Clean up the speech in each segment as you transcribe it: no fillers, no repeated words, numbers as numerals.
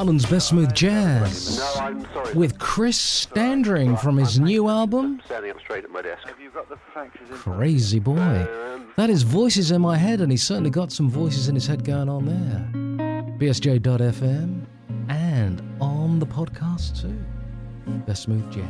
London's best smooth jazz with Chris Standring from his new album Crazy Boy. That is Voices in My Head, and he's certainly got some voices in his head going on there. BSJ.fm and on the podcast too. Best smooth jazz.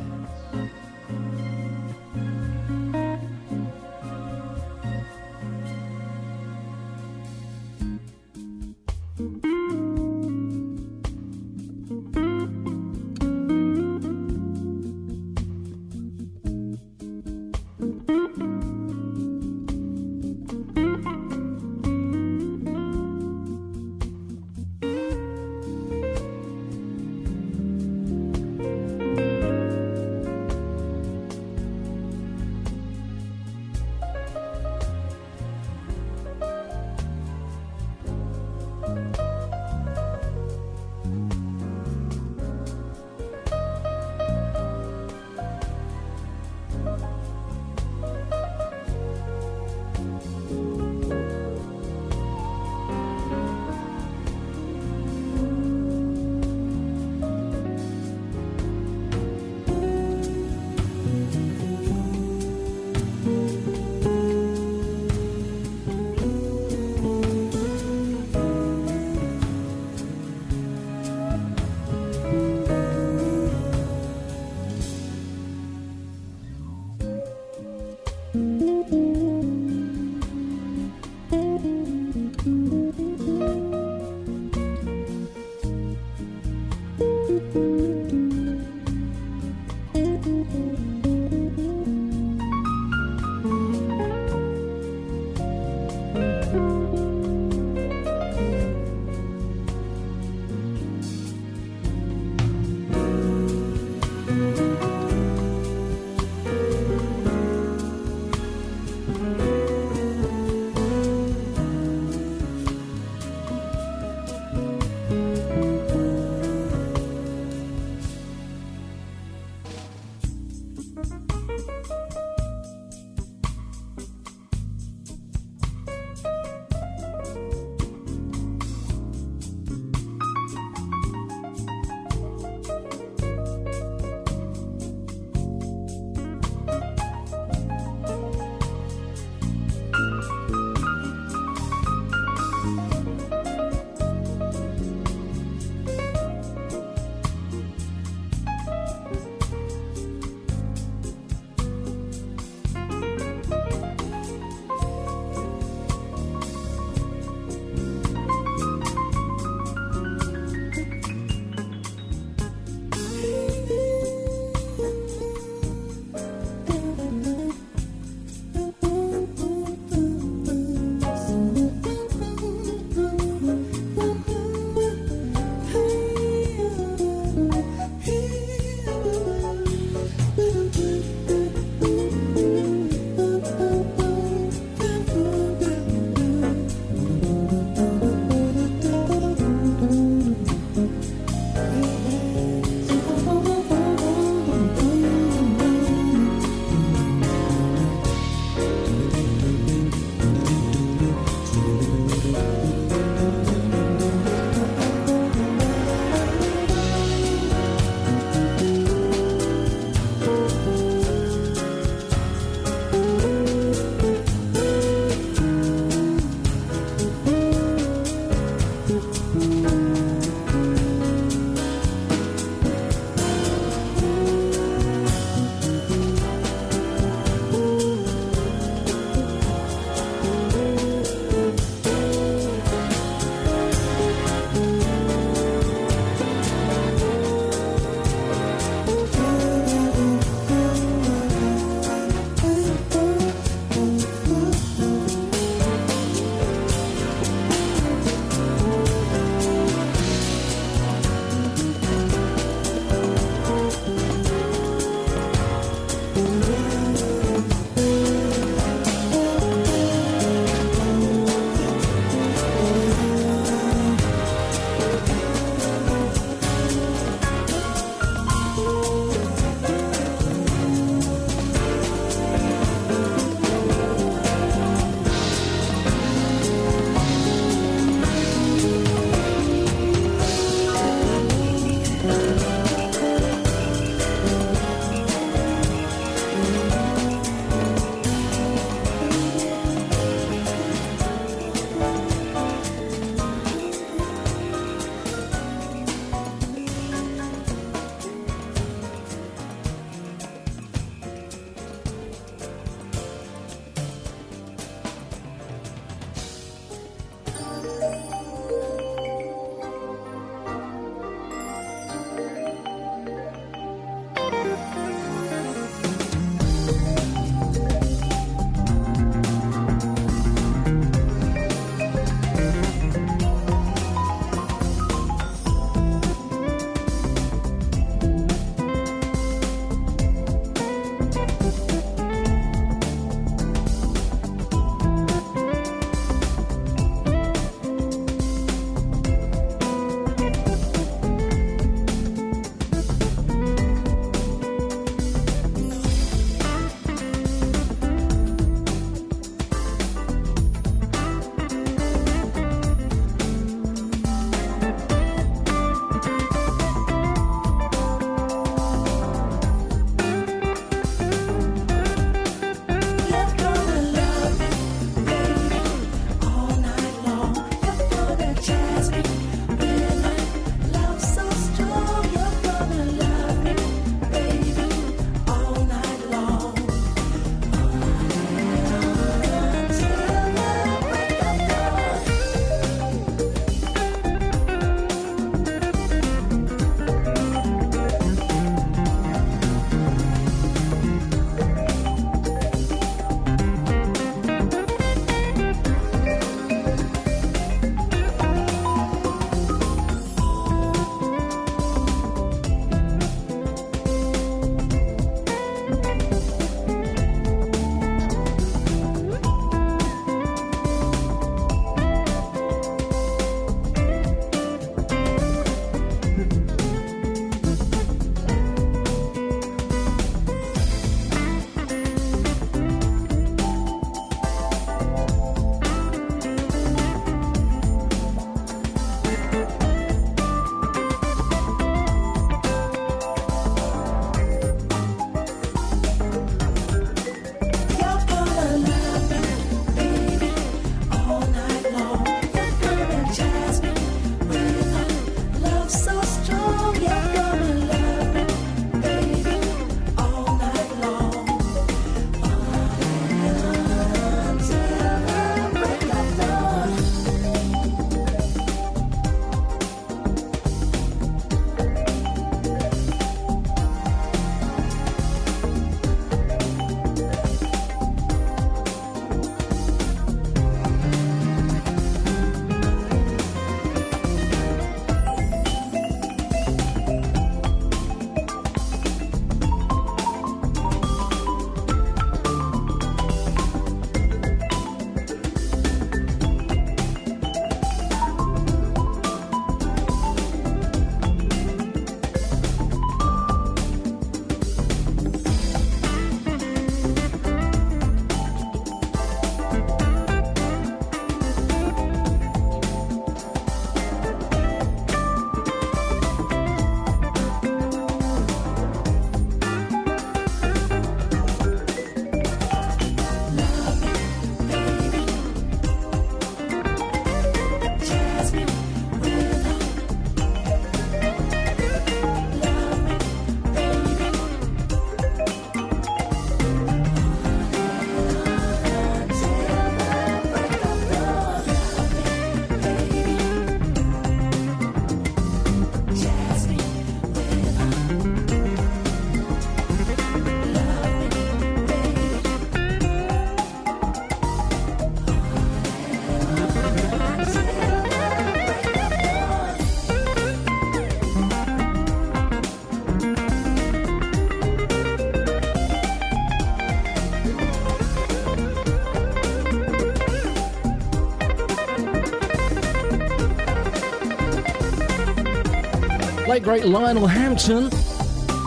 Late great Lionel Hampton,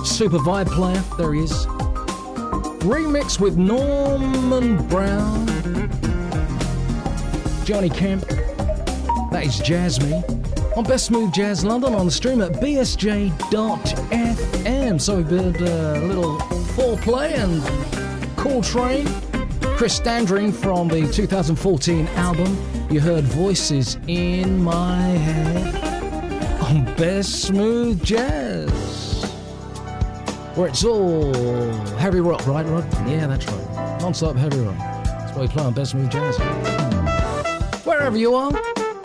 super vibe player, there he is. Remix with Norman Brown, Johnny Kemp, that is Jazz Me, on Best Smooth Jazz London on the stream at bsj.fm. So we did a little foreplay and Cool Train, Chris Standring from the 2014 album. You heard Voices in My Head on Best Smooth Jazz, where it's all heavy rock, right, Rod? Yeah, that's right. Non-stop heavy rock. That's why we play on Best Smooth Jazz. Wherever you are,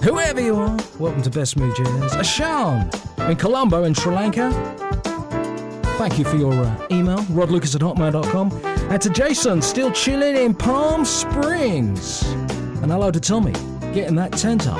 whoever you are, welcome to Best Smooth Jazz. Ashan in Colombo in Sri Lanka, thank you for your email, rodlucas@hotmail.com. And to Jason, still chilling in Palm Springs. And hello to Tommy, getting that tent up.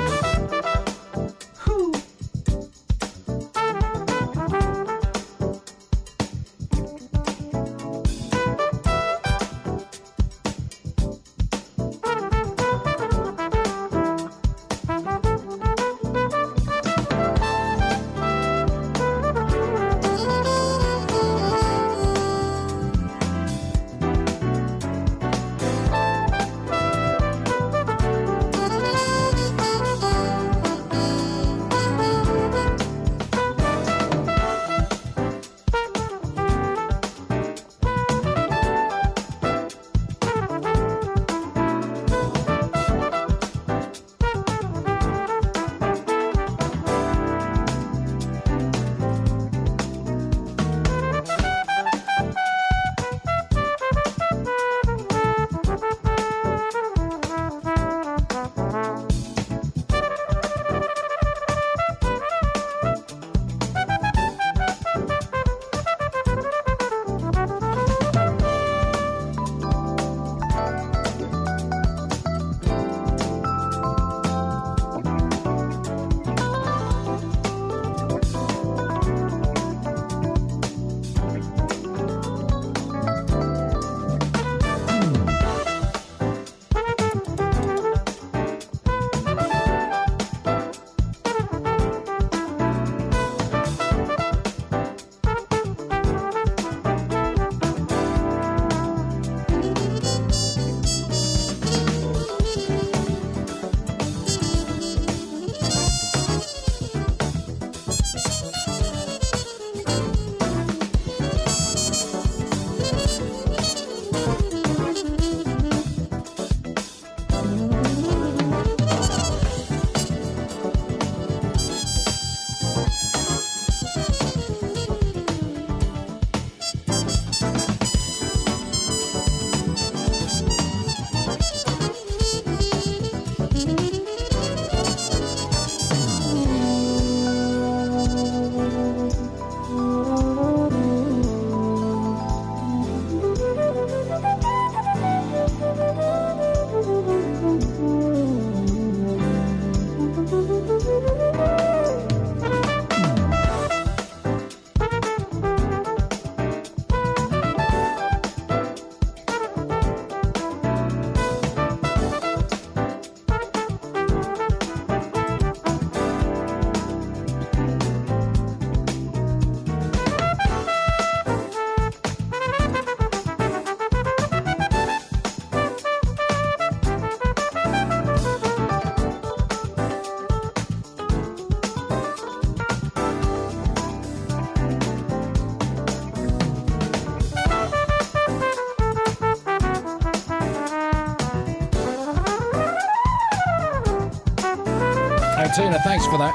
Tina, thanks for that.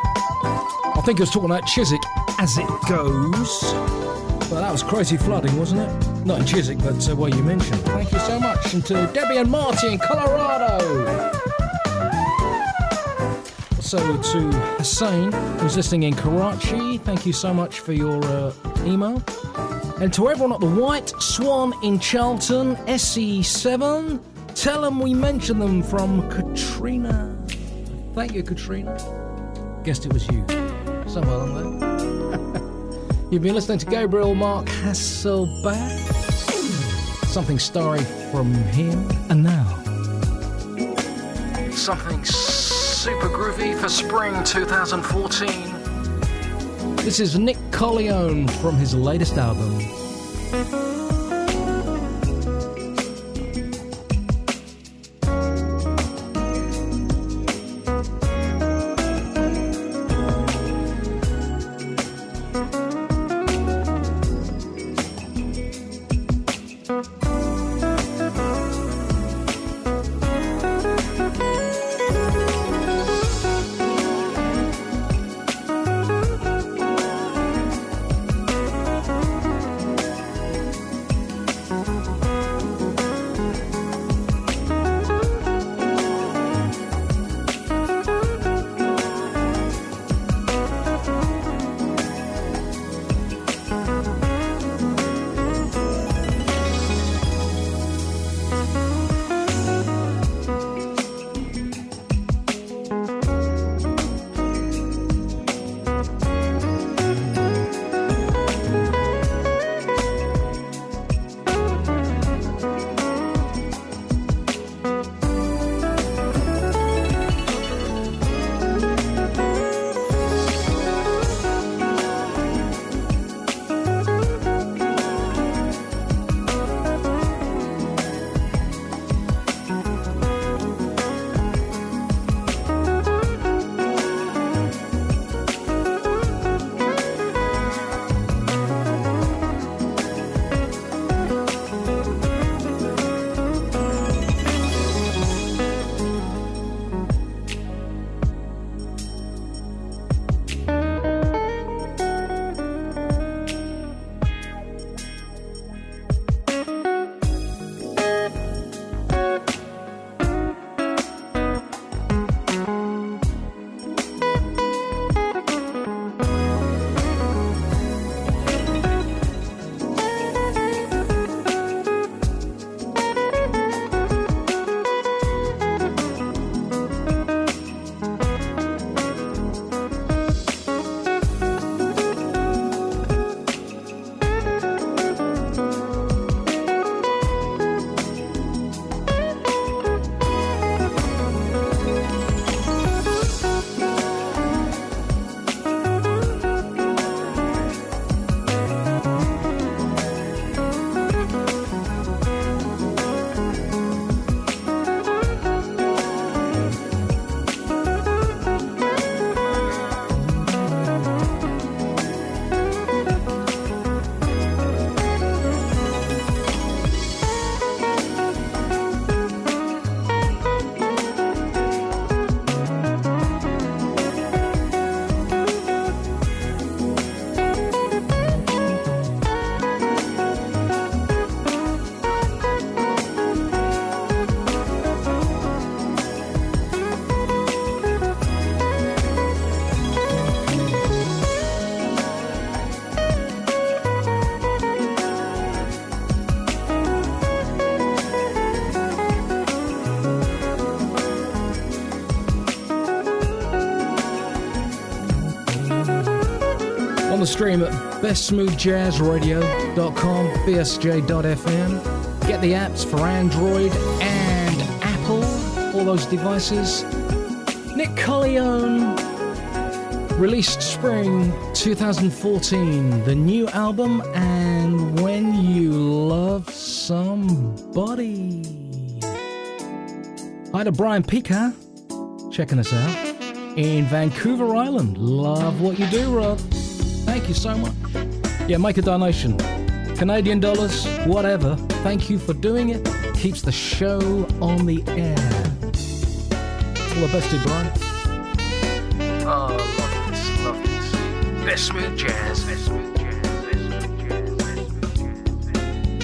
I think I was talking about Chiswick as it goes. Well, that was crazy flooding, wasn't it? Not in Chiswick, but where you mentioned. Thank you so much. And to Debbie and Marty in Colorado. Also to Hussein, who's listening in Karachi. Thank you so much for your email. And to everyone at the White Swan in Charlton, SE7, tell them we mentioned them from Katrina. Thank you, Katrina. Guessed it was you. Somewhere along there. You've been listening to Gabriel Mark Hasselbeck. Something starry from him. And now, something super groovy for spring 2014. This is Nick Colionne from his latest album. On the stream at bestsmoothjazzradio.com, bsj.fm. Get the apps for Android and Apple, all those devices. Nick Colionne released spring 2014, the new album, And When You Love Somebody. Hi to Brian Pika, checking us out in Vancouver Island. Love what you do, Rob. Thank you so much. Yeah, make a donation. Canadian dollars, whatever. Thank you for doing it. Keeps the show on the air. All the best to you, Brian. Oh, love this. Best smooth jazz, best smooth jazz, best smooth jazz, best smooth jazz, best smooth jazz.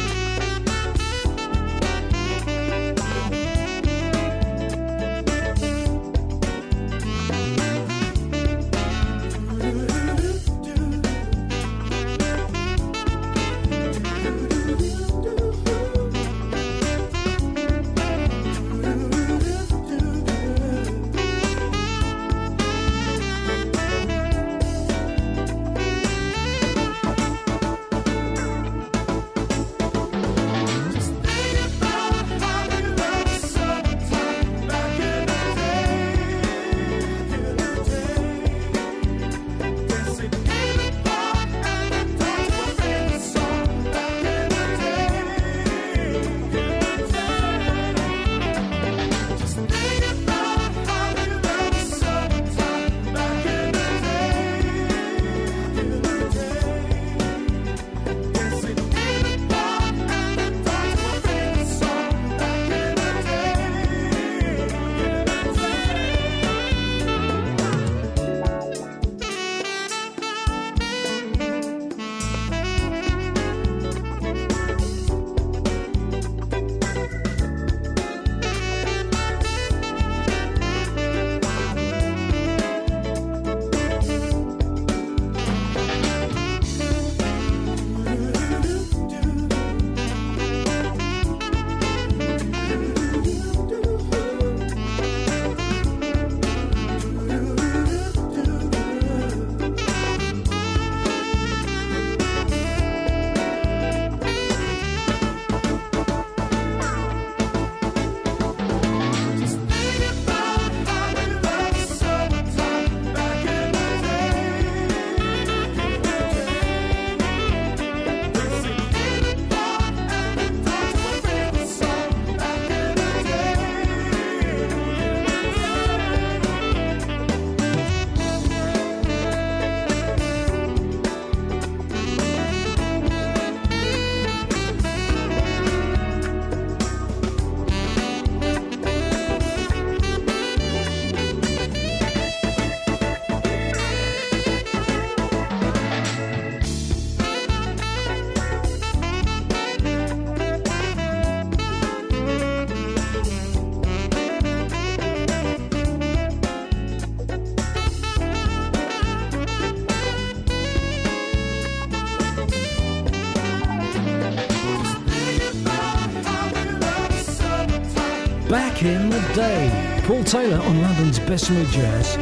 back in the day. Paul Taylor on London's Best Smooth Jazz.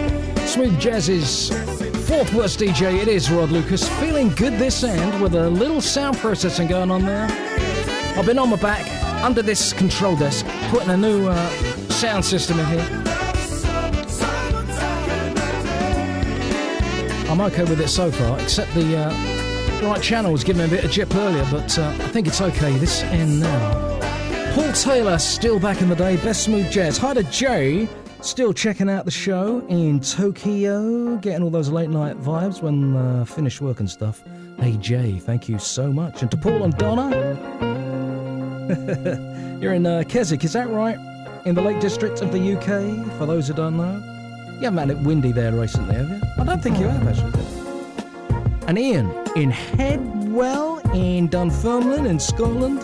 Smooth Jazz's fourth worst DJ, it is Rod Lucas. Feeling good this end with a little sound processing going on there. I've been on my back under this control desk, putting a new sound system in here. I'm okay with it so far, except the right channel was giving me a bit of jip earlier, but I think it's okay this end now. Paul Taylor, still back in the day, Best Smooth Jazz. Hi to Jay, still checking out the show in Tokyo, getting all those late night vibes when finished work and stuff. Hey Jay, thank you so much. And to Paul and Donna, you're in Keswick, is that right? In the Lake District of the UK, for those who don't know. You haven't had it windy there recently, have you? I don't think you have, actually. And Ian, in Headwell, in Dunfermline, in Scotland.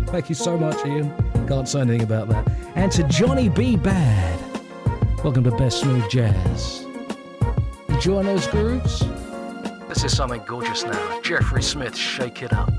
Thank you so much, Ian. Can't say anything about that. And to Johnny B. Bad, welcome to Best Smooth Jazz. Enjoying those grooves? This is something gorgeous now. Jeffrey Smith, Shake It Up.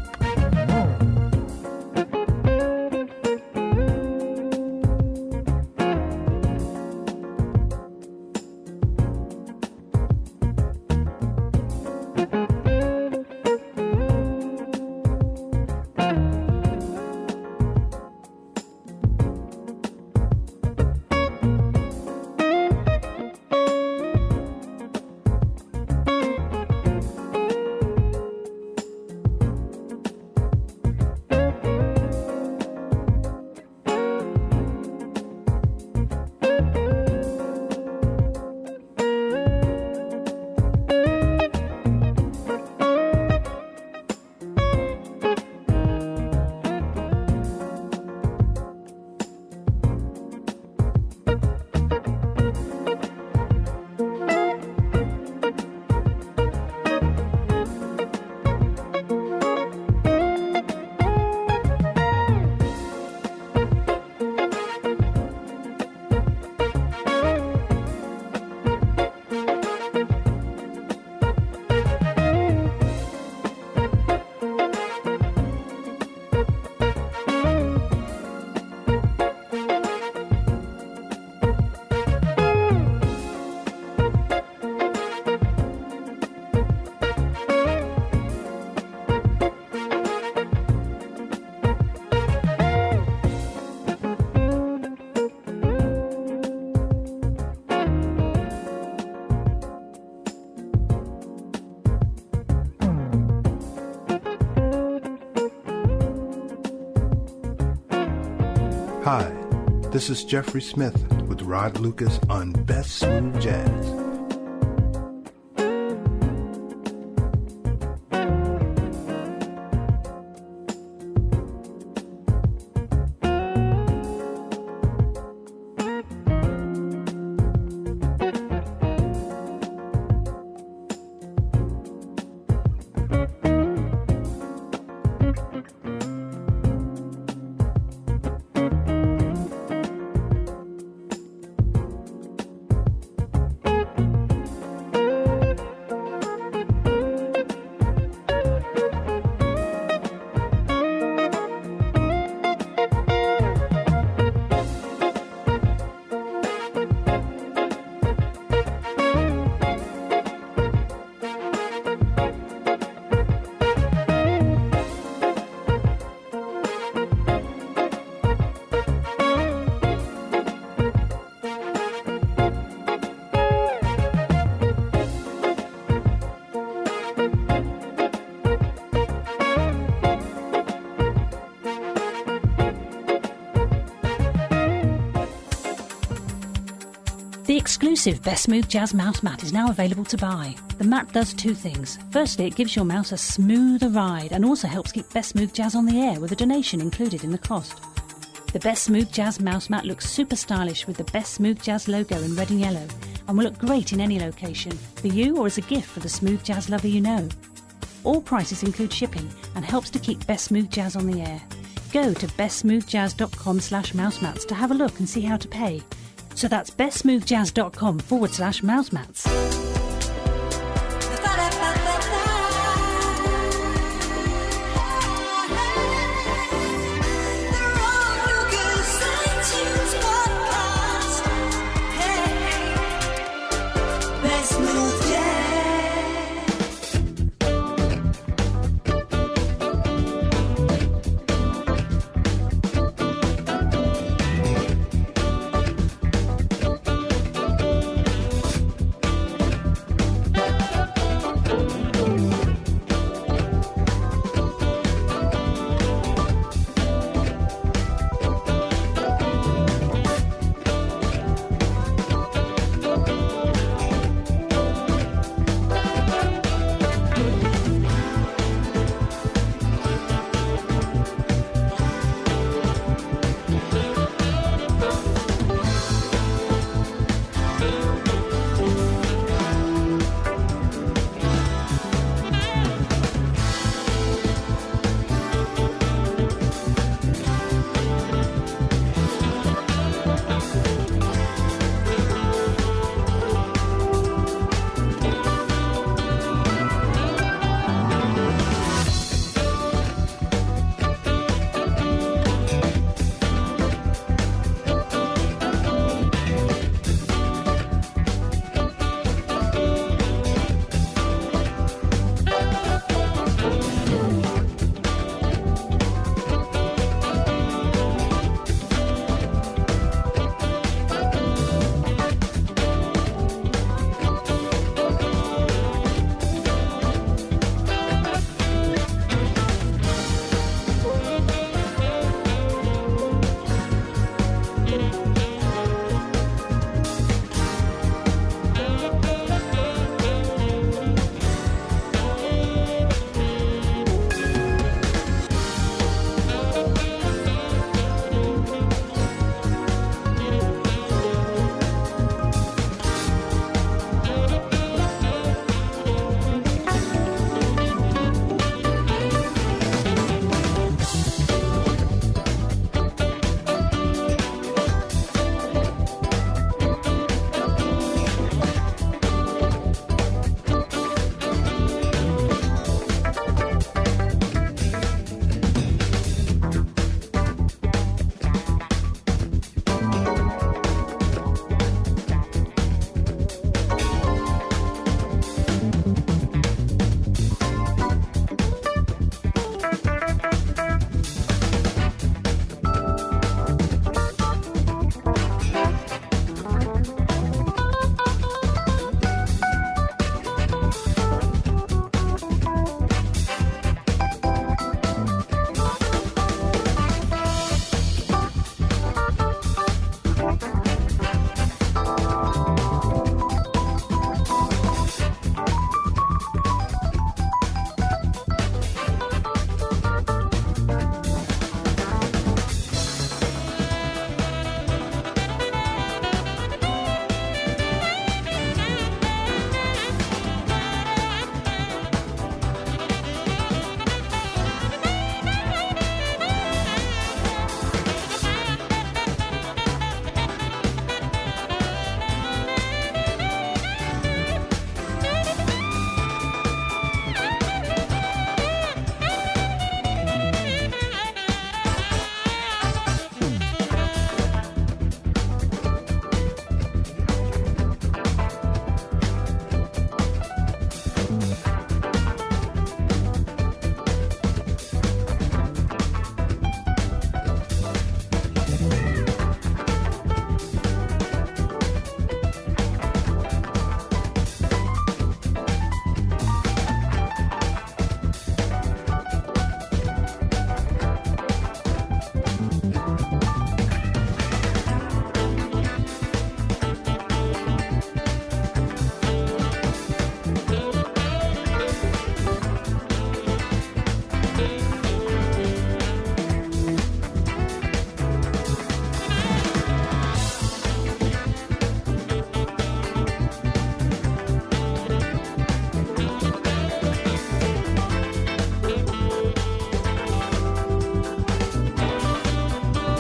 Hi, this is Jeffrey Smith with Rod Lucas on Best Smooth Jazz. The exclusive Best Smooth Jazz mouse mat is now available to buy. The mat does two things. Firstly, it gives your mouse a smoother ride and also helps keep Best Smooth Jazz on the air with a donation included in the cost. The Best Smooth Jazz mouse mat looks super stylish with the Best Smooth Jazz logo in red and yellow and will look great in any location, for you or as a gift for the smooth jazz lover you know. All prices include shipping and helps to keep Best Smooth Jazz on the air. Go to bestsmoothjazz.com/mousemats to have a look and see how to pay. So that's bestsmoothjazz.com/mousemats. The wrong Lucas,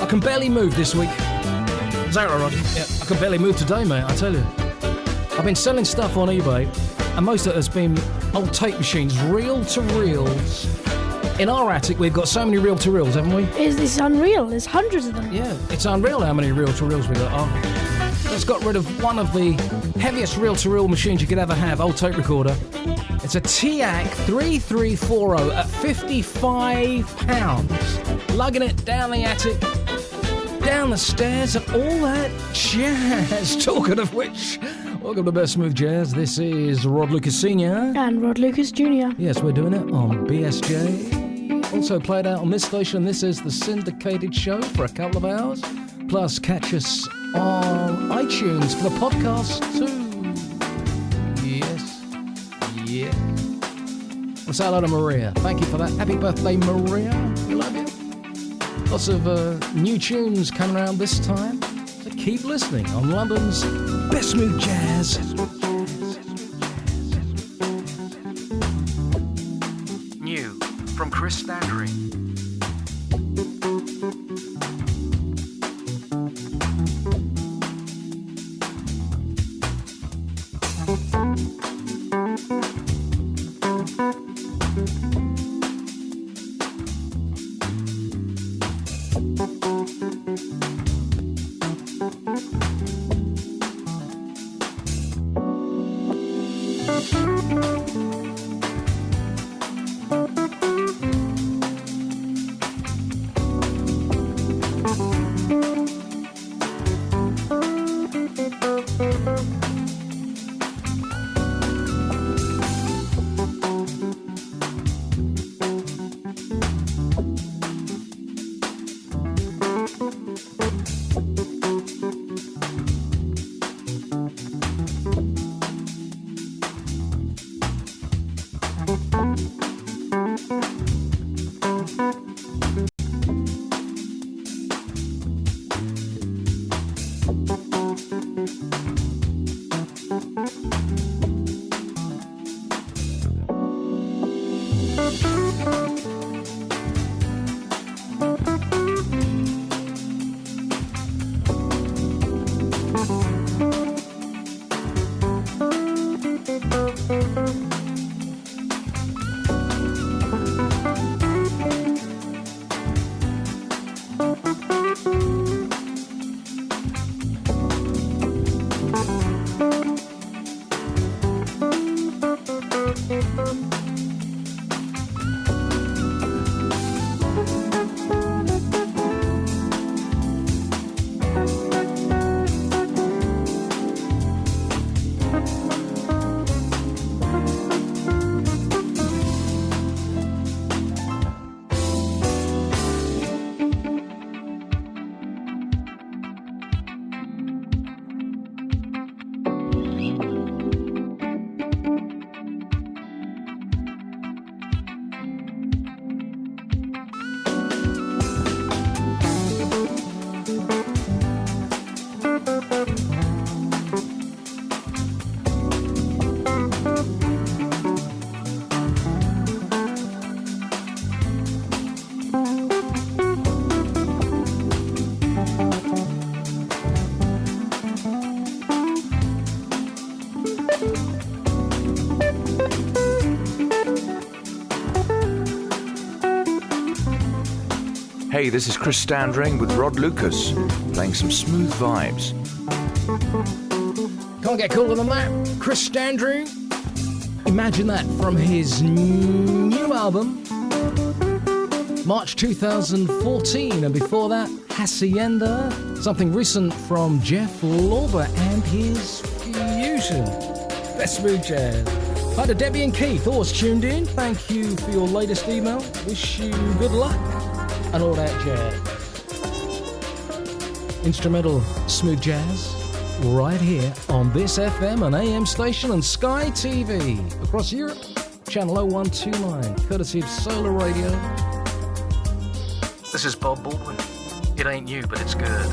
I can barely move this week. Is that right, Roger? Yeah, I can barely move today, mate, I tell you. I've been selling stuff on eBay, and most of it has been old tape machines, reel-to-reels. In our attic, we've got so many reel-to-reels, haven't we? It's unreal. There's hundreds of them. Yeah, it's unreal how many reel-to-reels we've got. Oh, just got rid of one of the heaviest reel-to-reel machines you could ever have, old tape recorder. It's a TAC 3340 at 55 pounds. Lugging it down the attic, down the stairs, and all that jazz. Talking of which, welcome to Best Smooth Jazz. This is Rod Lucas Sr. And Rod Lucas Jr. Yes, we're doing it on BSJ. Also played out on this station. This is the syndicated show for a couple of hours. Plus, catch us on iTunes for the podcast too. Yes. Yeah. Let's say hello to Maria. Thank you for that. Happy birthday, Maria. We love you. Lots of new tunes coming around this time. So keep listening on London's Best Smooth Jazz. New from Chris Standring. Hey, this is Chris Standring with Rod Lucas, playing some smooth vibes. Can't get cooler than that. Chris Standring. Imagine that from his new album, March 2014. And before that, Hacienda. Something recent from Jeff Lorber and his Fusion. Best Smooth Jazz. Hi to Debbie and Keith, always tuned in. Thank you for your latest email. Wish you good luck and all that jazz. Instrumental smooth jazz right here on this FM and AM station and Sky TV across Europe. Channel 0129, courtesy of Solar Radio. This is Bob Baldwin. It ain't new, but it's good.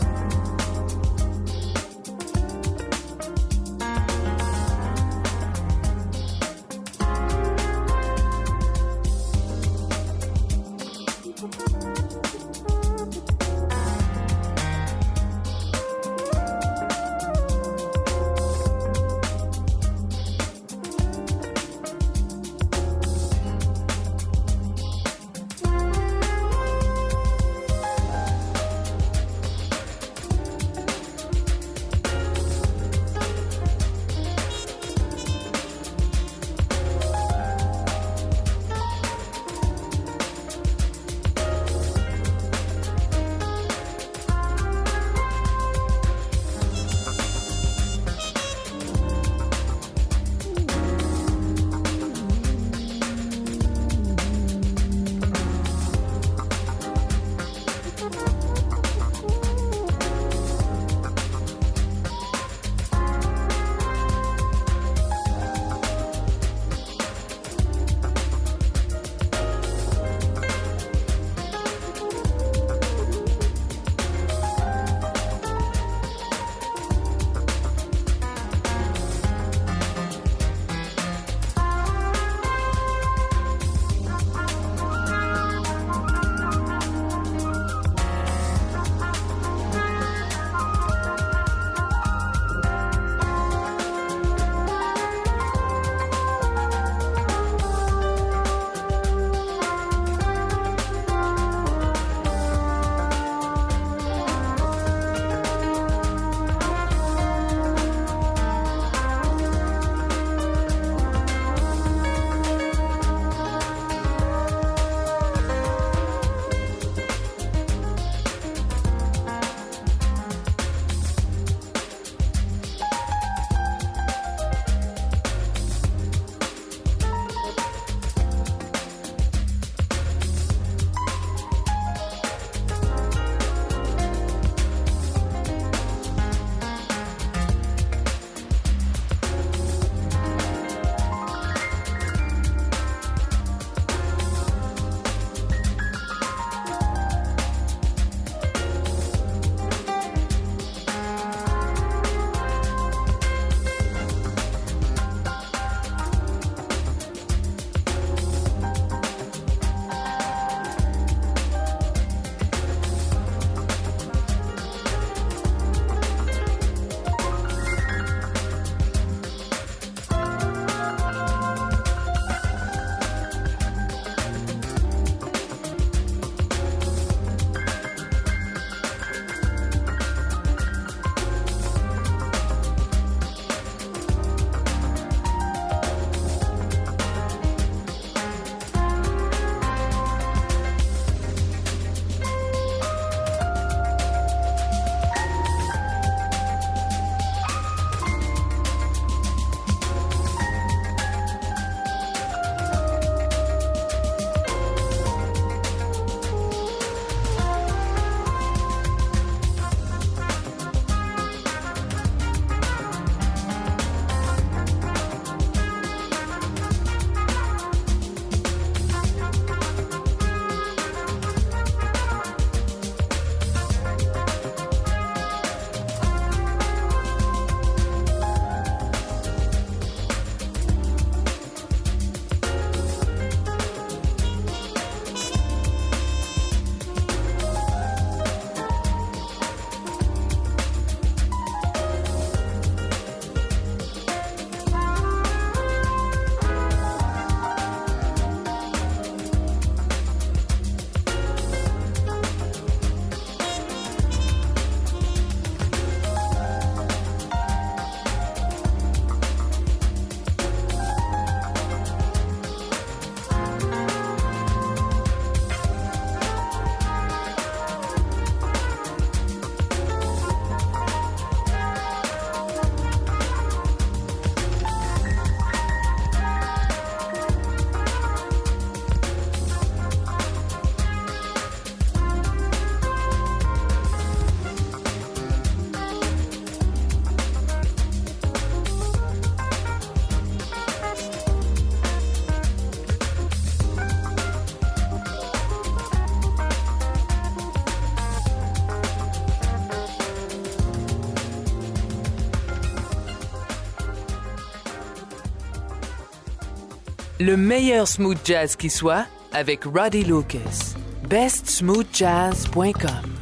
Le meilleur smooth jazz qui soit avec Roddy Lucas. BestSmoothJazz.com.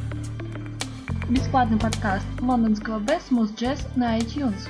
Бесплатный подкаст лондонского Best Smooth Jazz на iTunes.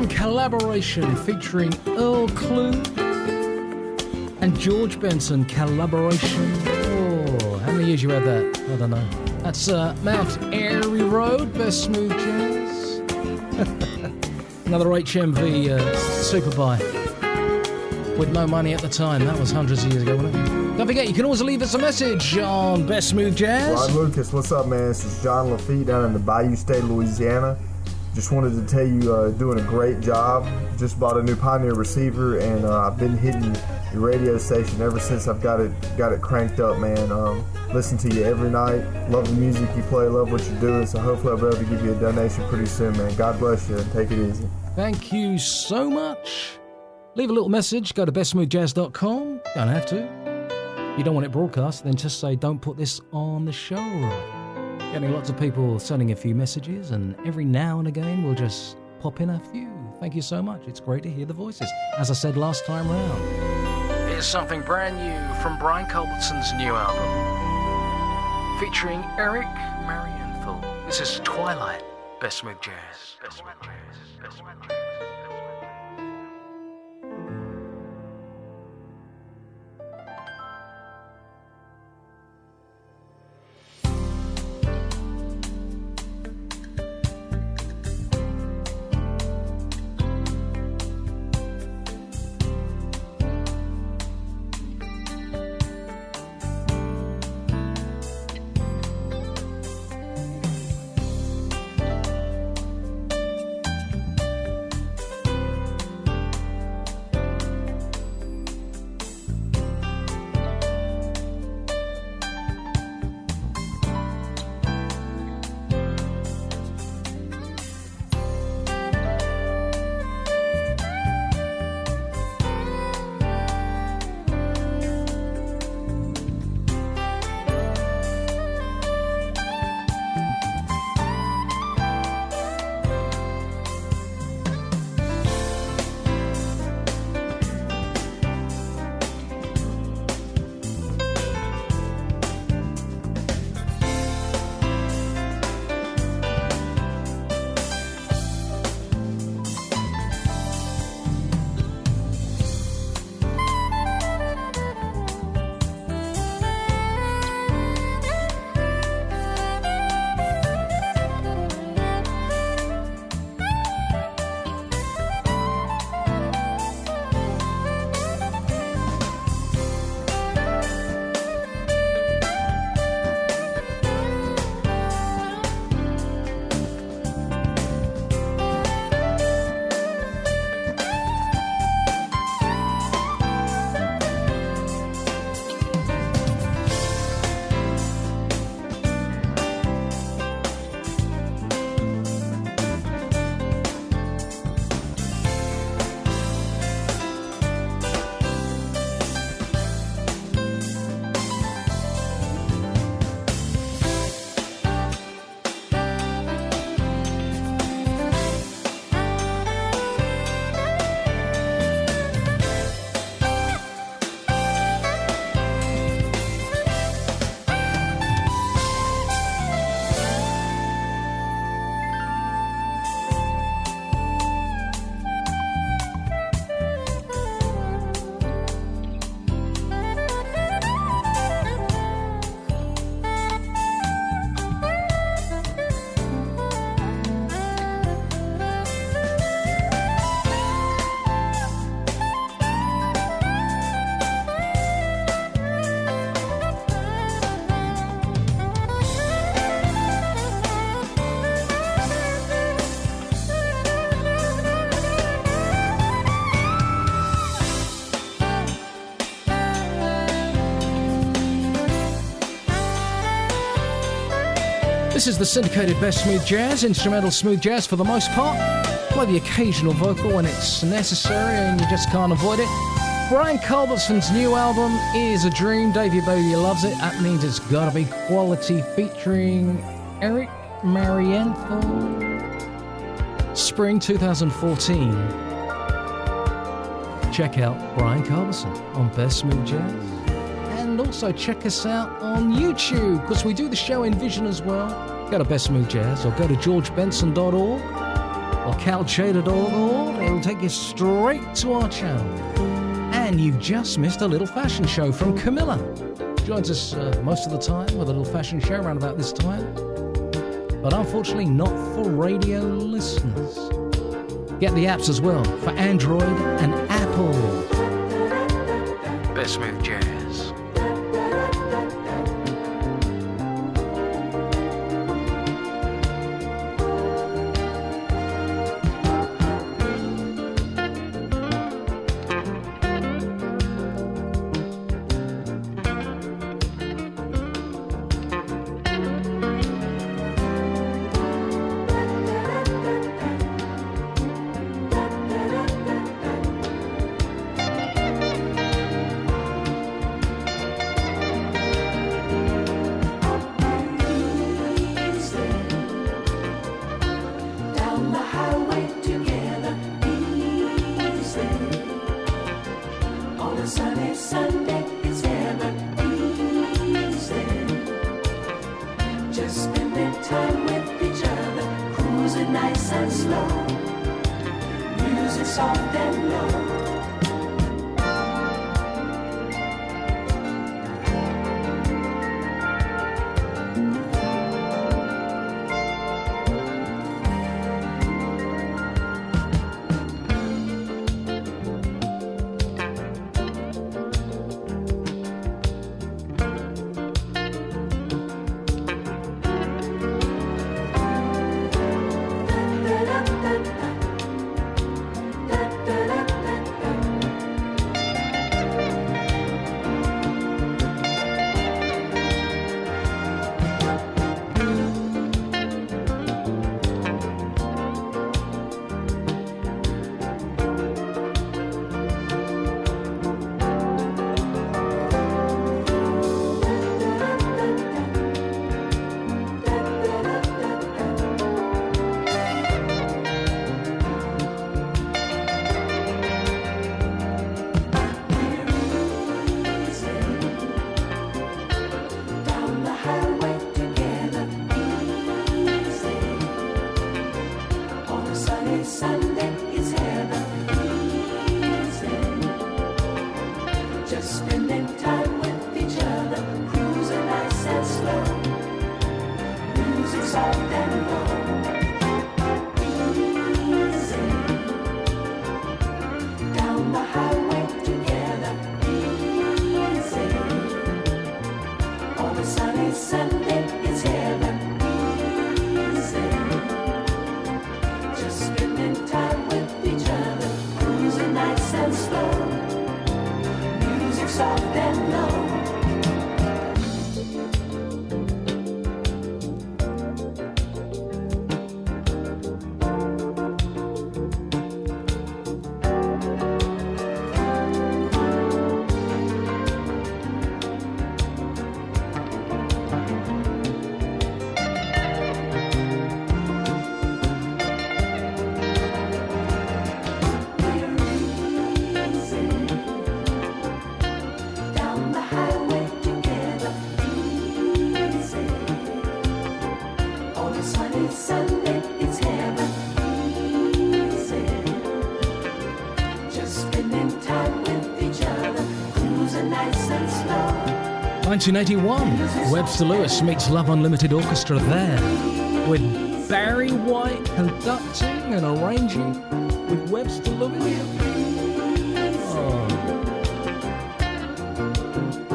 Collaboration featuring Earl Klugh and George Benson. Collaboration. Oh, how many years you had that? I don't know. That's Mount Airy Road, Best Smooth Jazz. Another HMV Superbike with no money at the time. That was hundreds of years ago, wasn't it? Don't forget, you can always leave us a message on Best Smooth Jazz. Rod Lucas, what's up, man? This is John Lafitte down in the Bayou State, Louisiana. Just wanted to tell you, doing a great job. Just bought a new Pioneer receiver, and I've been hitting your radio station ever since I've got it cranked up, man. Listen to you every night. Love the music you play. Love what you're doing. So hopefully I'll be able to give you a donation pretty soon, man. God bless you, and take it easy. Thank you so much. Leave a little message. Go to bestsmoothjazz.com. Don't have to. If you don't want it broadcast, then just say, don't put this on the show, right? Getting lots of people sending a few messages, and every now and again we'll just pop in a few. Thank you so much. It's great to hear the voices. As I said last time round, here's something brand new from Brian Culbertson's new album, featuring Eric Marienthal. This is Twilight, Best Smooth Jazz. Best Smooth Jazz. Best Smooth Jazz. This is the syndicated best smooth jazz, instrumental smooth jazz for the most part. Play the occasional vocal when it's necessary and you just can't avoid it. Brian Culbertson's new album is a dream. Davey Baby loves it. That means it's gotta be quality, featuring Eric Marienthal. Spring 2014. Check out Brian Culbertson on Best Smooth Jazz. And also check us out on YouTube, because we do the show in Vision as well. Go to Best Smooth Jazz or go to georgebenson.org or calchader.org. It'll take you straight to our channel. And you've just missed a little fashion show from Camilla. Joins us most of the time with a little fashion show around about this time. But unfortunately not for radio listeners. Get the apps as well for Android and Apple. Best Smooth Jazz. Sunday, it's heaven. Easy. Just spending time with each other, cruising nice and slow. 1981, Webster Lewis meets Love Unlimited Orchestra there, with Barry White conducting and arranging with Webster Lewis. Oh.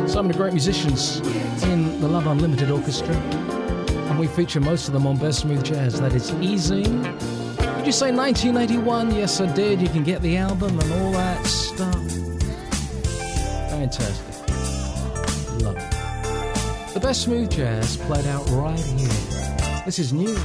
So many great musicians in the Love Unlimited Orchestra, and we feature most of them on Best Smooth Jazz. That is easy. Did you say 1981? Yes, I did. You can get the album and all that stuff. Fantastic. Love it. The Best Smooth Jazz played out right here This is new.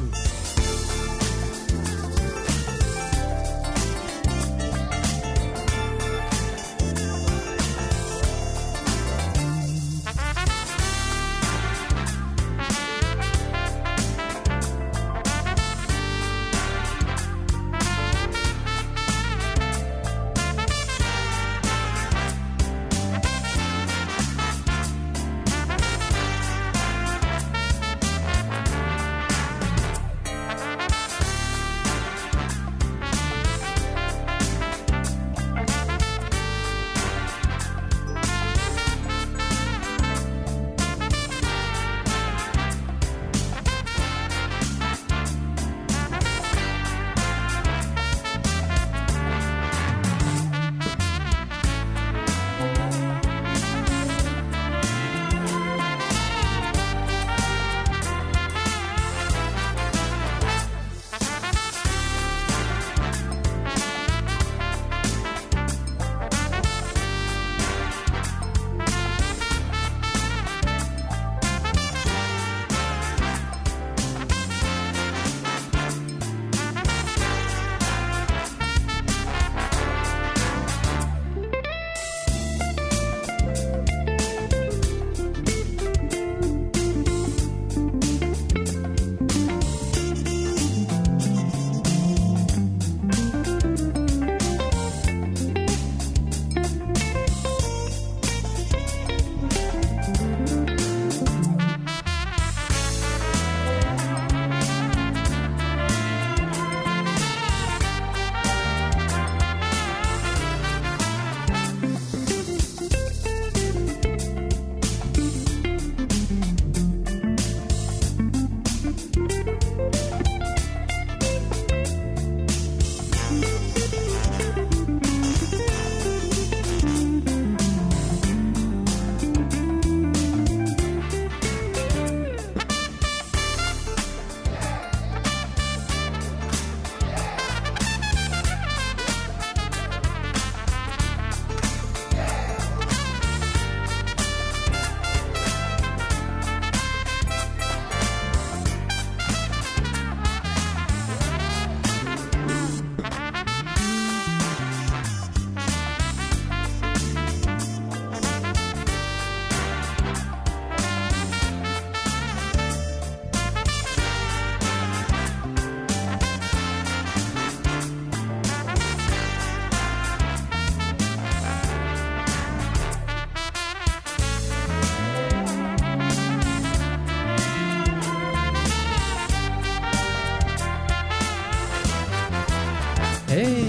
Hey,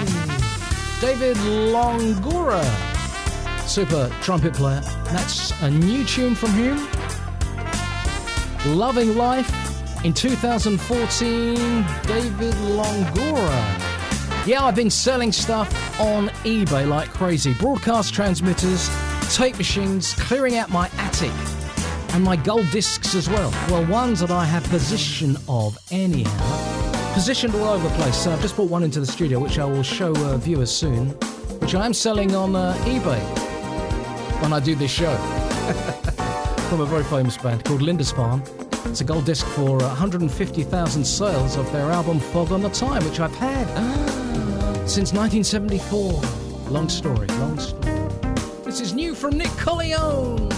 David Longura, super trumpet player. That's a new tune from him. Loving Life in 2014, David Longura. Yeah, I've been selling stuff on eBay like crazy. Broadcast transmitters, tape machines, clearing out my attic, and my gold discs as well. Well, ones that I have possession of anyhow. Positioned all over the place. So I've just brought one into the studio, which I will show viewers soon, which I am selling on eBay when I do this show. From a very famous band called Lindisfarne. It's a gold disc for 150,000 sales of their album Fog on the Time, which I've had since 1974. Long story, long story. This is new from Nick Colionne.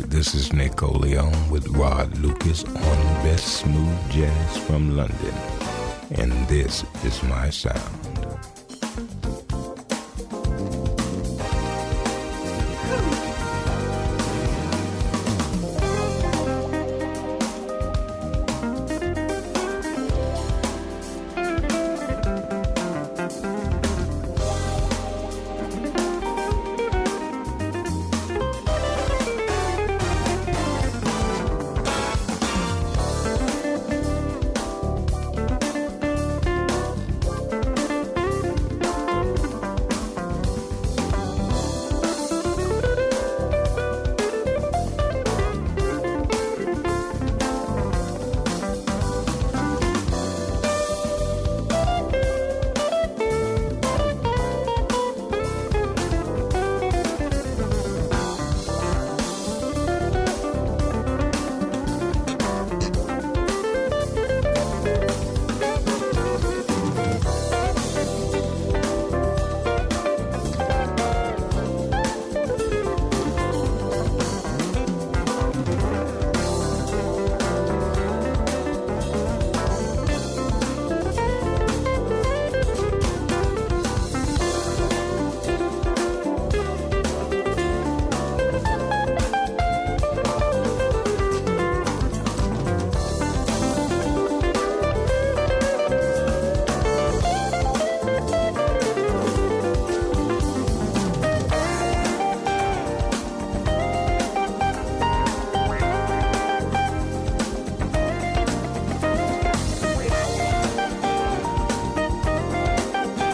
this is Nick Colionne with Rod Lucas on Best Smooth Jazz from London, and this is my sound.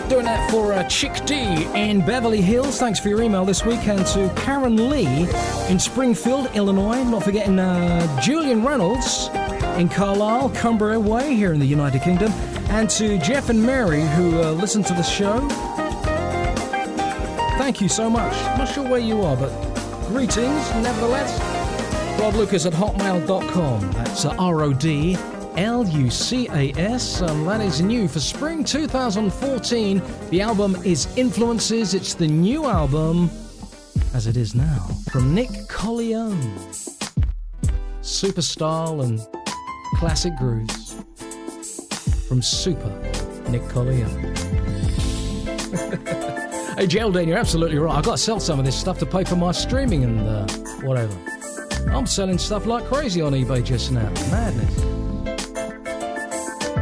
Doing that for Chick D in Beverly Hills. Thanks for your email this week. And to Karen Lee in Springfield, Illinois. Not forgetting Julian Reynolds in Carlisle, Cumbria Way here in the United Kingdom. And to Jeff and Mary who listen to the show. Thank you so much. Not sure where you are, but greetings nevertheless. rodlucas@hotmail.com. That's RODLUCAS, and that is new for spring 2014. The album is Influences. It's the new album, as it is now, from Nick Colionne. Super style and classic grooves from Super Nick Colionne. Hey, Geraldine, you're absolutely right. I've got to sell some of this stuff to pay for my streaming and whatever. I'm selling stuff like crazy on eBay just now. Madness.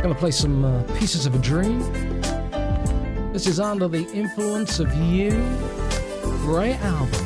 Gonna play some Pieces of a Dream. This is Under the Influence of You. Great album.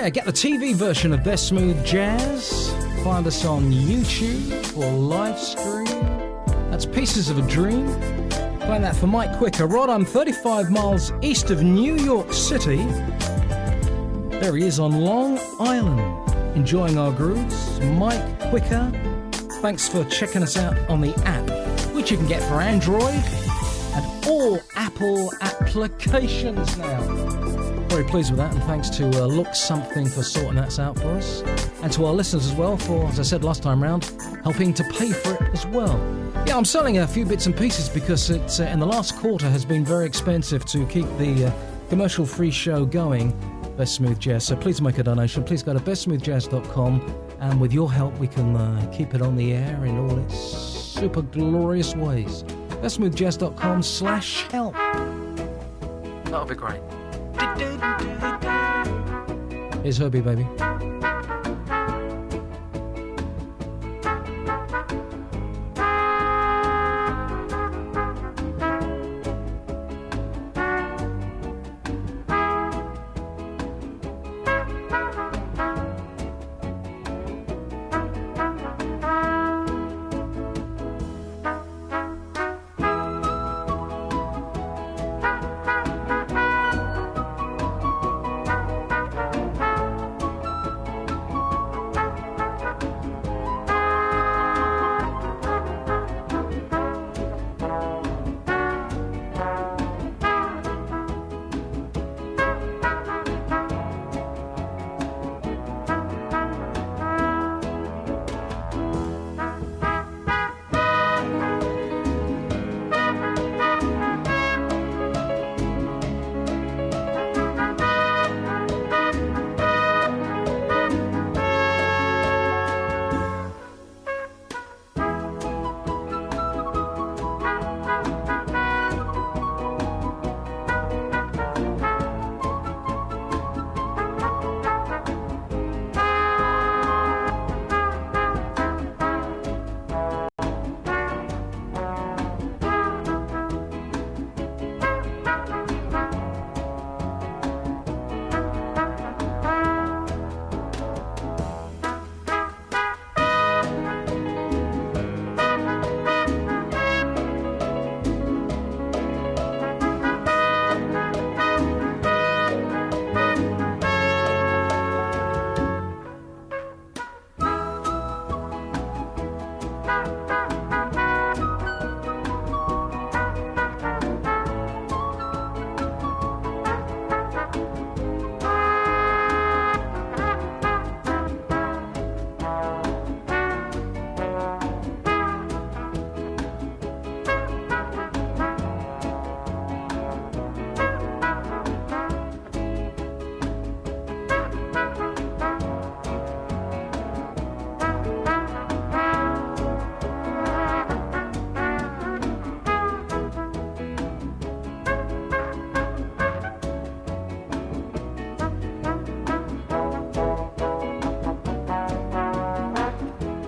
Yeah, get the TV version of Best Smooth Jazz. Find us on YouTube or live stream. That's Pieces of a Dream. Playing that for Mike Quicker. Rod, I'm 35 miles east of New York City. There he is on Long Island, enjoying our grooves. Mike Quicker. Thanks for checking us out on the app, which you can get for Android and all Apple applications now. Very pleased with that, and thanks to Look Something for sorting that out for us, and to our listeners as well for, as I said last time round, helping to pay for it as well. Yeah, I'm selling a few bits and pieces because it's in the last quarter has been very expensive to keep the commercial-free show going, Best Smooth Jazz. So please make a donation. Please go to bestsmoothjazz.com, and with your help, we can keep it on the air in all its super glorious ways. bestsmoothjazz.com/help. That'll be great. Here's Herbie, baby.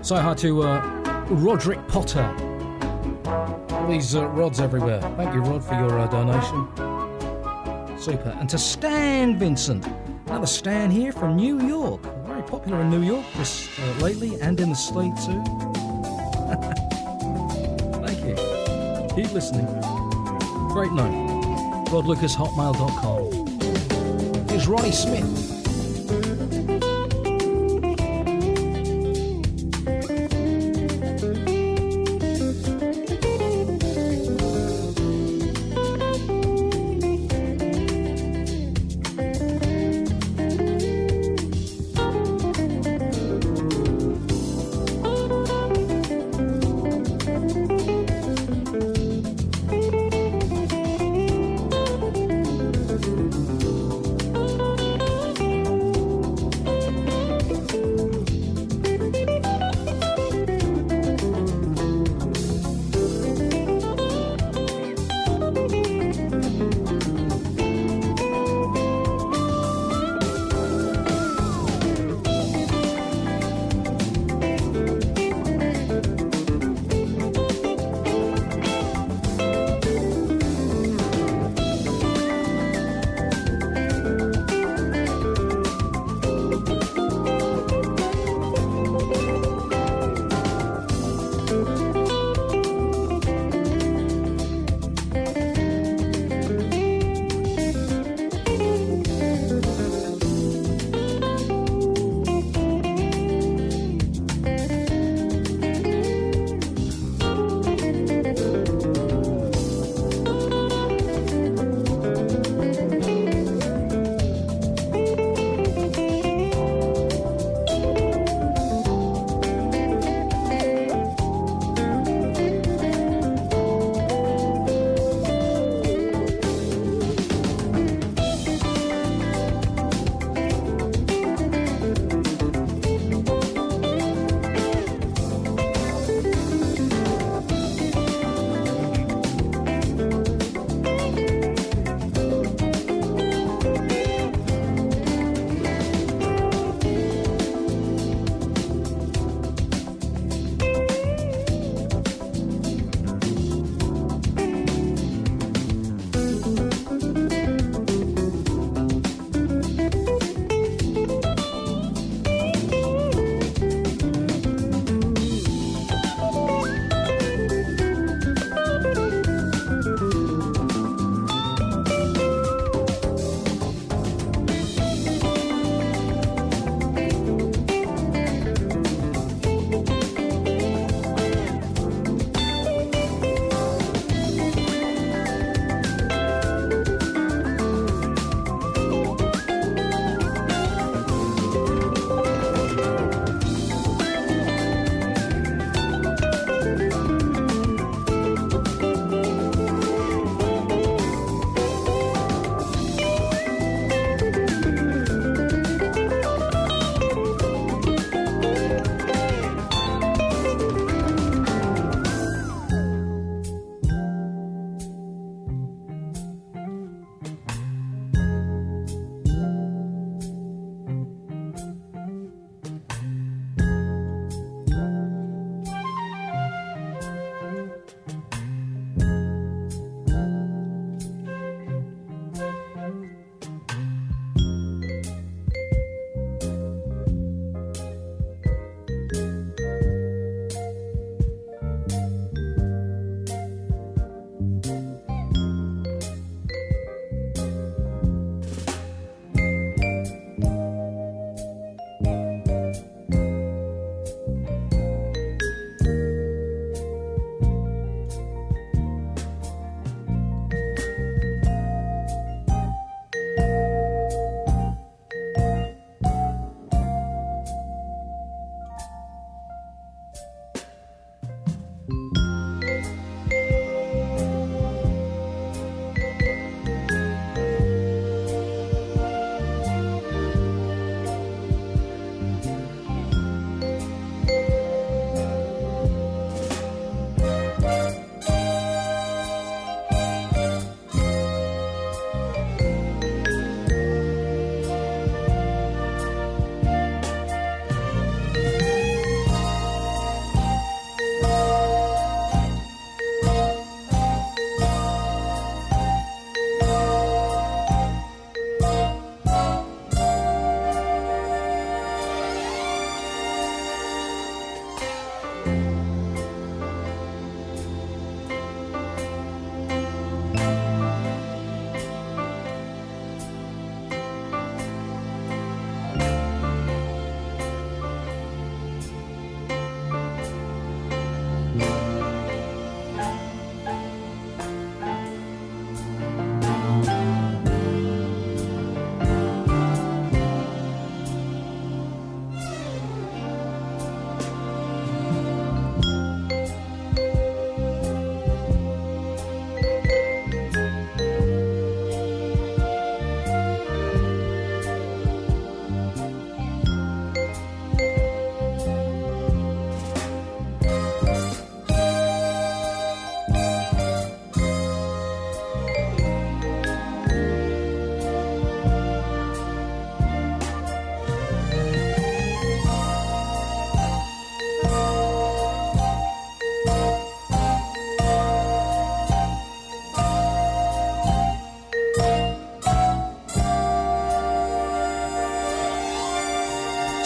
Say hi to Roderick Potter. All these rods everywhere. Thank you, Rod, for your donation. Super. And to Stan Vincent. Another Stan here from New York. Very popular in New York just lately, and in the State too. Thank you. Keep listening. Great note. RodLucasHotmail.com. Here's Ronnie Smith.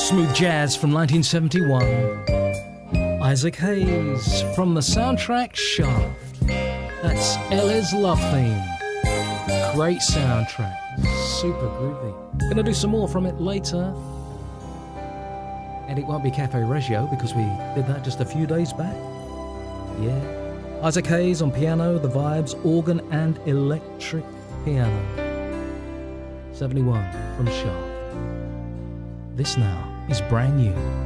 Smooth jazz from 1971. Isaac Hayes from the soundtrack Shaft. That's Ellie's love theme. Great soundtrack. Super groovy. Gonna do some more from it later. And it won't be Cafe Reggio because we did that just a few days back. Yeah. Isaac Hayes on piano, the vibes, organ and electric piano. 71 from Shaft. This now is brand new.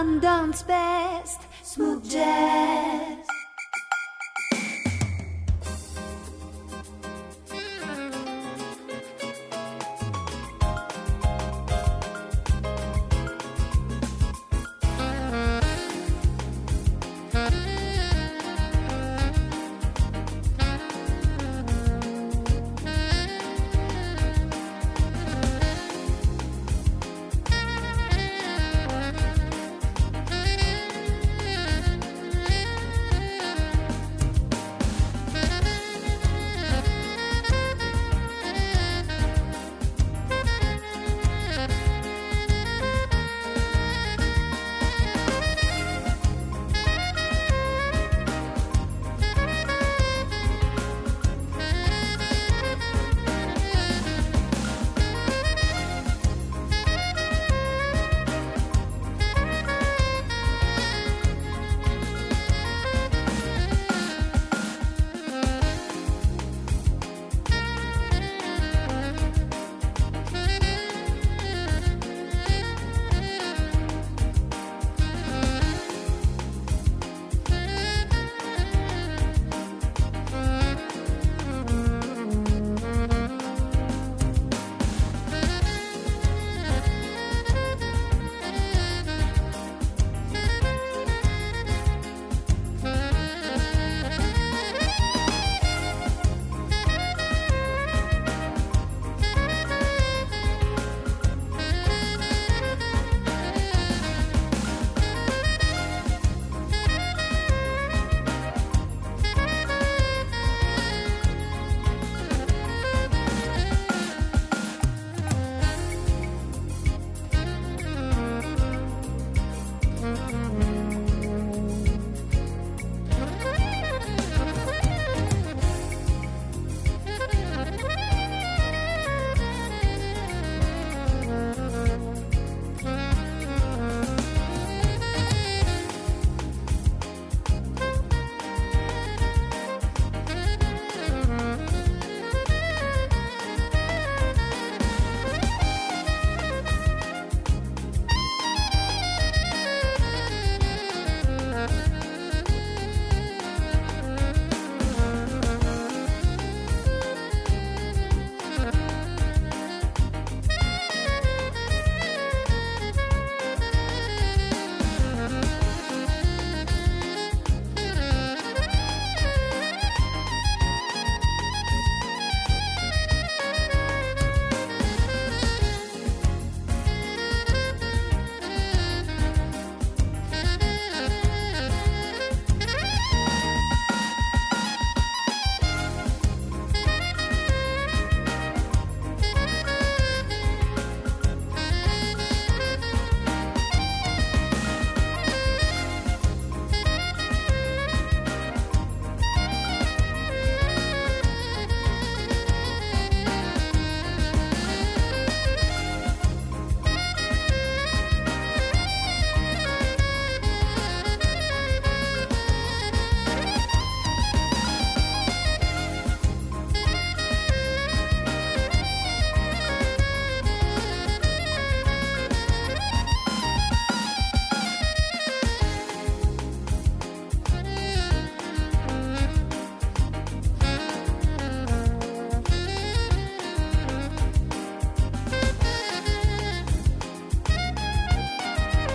London's best smooth jazz.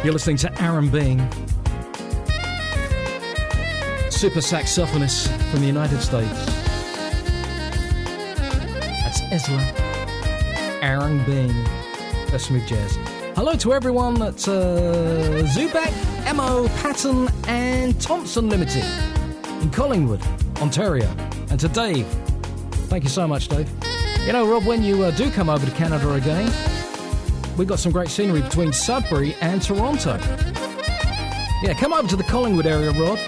You're listening to Aaron Being, super saxophonist from the United States. That's Ezra Aaron Being, Best Smooth Jazz. Hello to everyone at Zubac, Mo, Patton and Thompson Limited in Collingwood, Ontario. And to Dave. Thank you so much, Dave. You know, Rob, when you do come over to Canada again, we've got some great scenery between Sudbury and Toronto. Yeah, come over to the Collingwood area, Rod.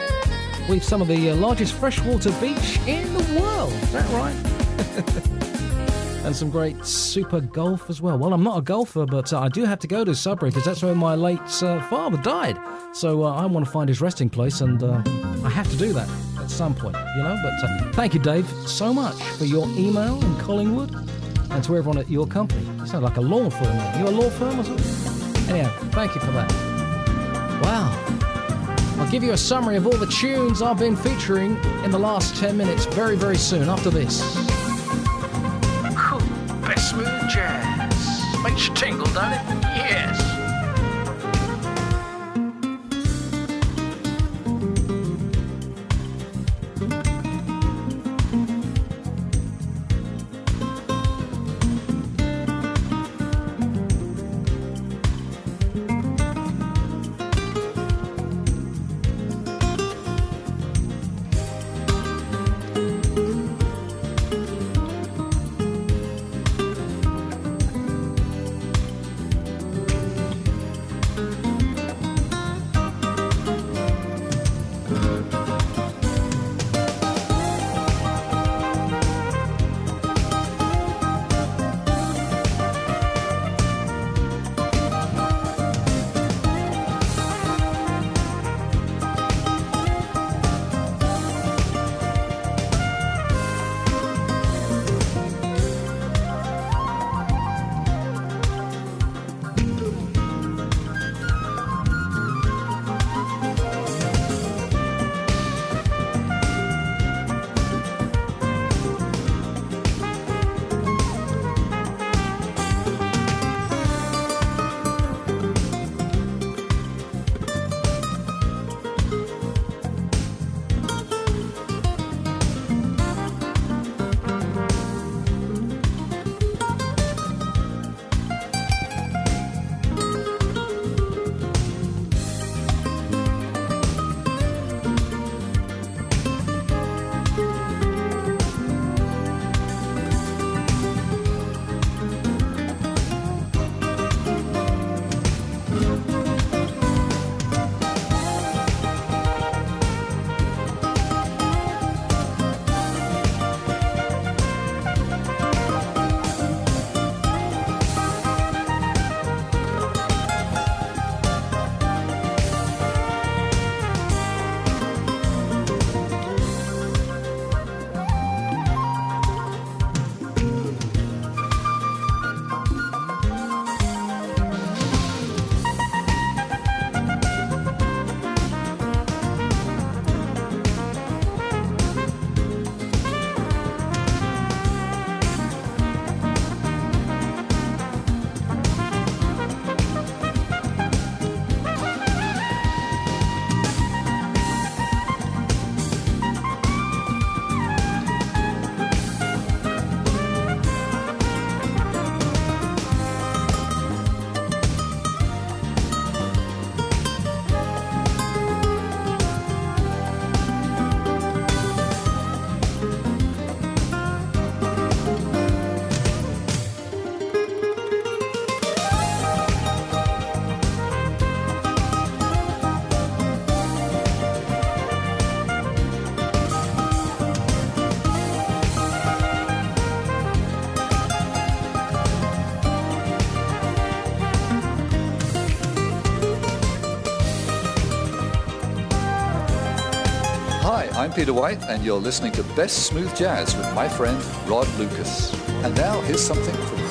We've some of the largest freshwater beach in the world. Is that right? And some great super golf as well. Well, I'm not a golfer, but I do have to go to Sudbury because that's where my late father died. So I want to find his resting place, and I have to do that at some point, you know. But thank you, Dave, so much for your email in Collingwood and to everyone at your company. You sound like a law firm. You a law firm or something? Anyhow, thank you for that. Wow. I'll give you a summary of all the tunes I've been featuring in the last 10 minutes very, very soon after this. Best smooth jazz. Makes you tingle, don't it? Yes. I'm Peter White, and you're listening to Best Smooth Jazz with my friend Rod Lucas. And now here's something from me.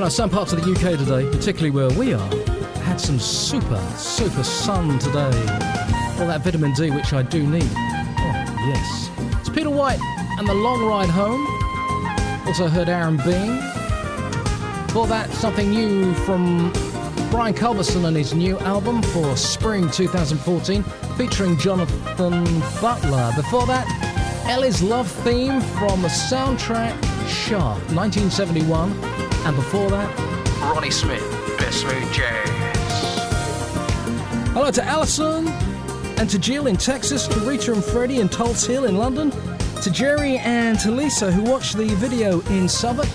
Some parts of the UK today, particularly where we are, had some super sun today. All that vitamin D, which I do need. Oh, yes. It's Peter White and The Long Ride Home. Also heard Aaron Bean. Before that, something new from Brian Culbertson and his new album for spring 2014, featuring Jonathan Butler. Before that, Ellie's Love Theme from the soundtrack Shaft, 1971. And before that, Ronnie Smith, Best Smooth Jazz. Hello to Alison and to Jill in Texas, to Rita and Freddie in Tulse Hill in London, to Jerry and to Lisa who watched the video in Southwark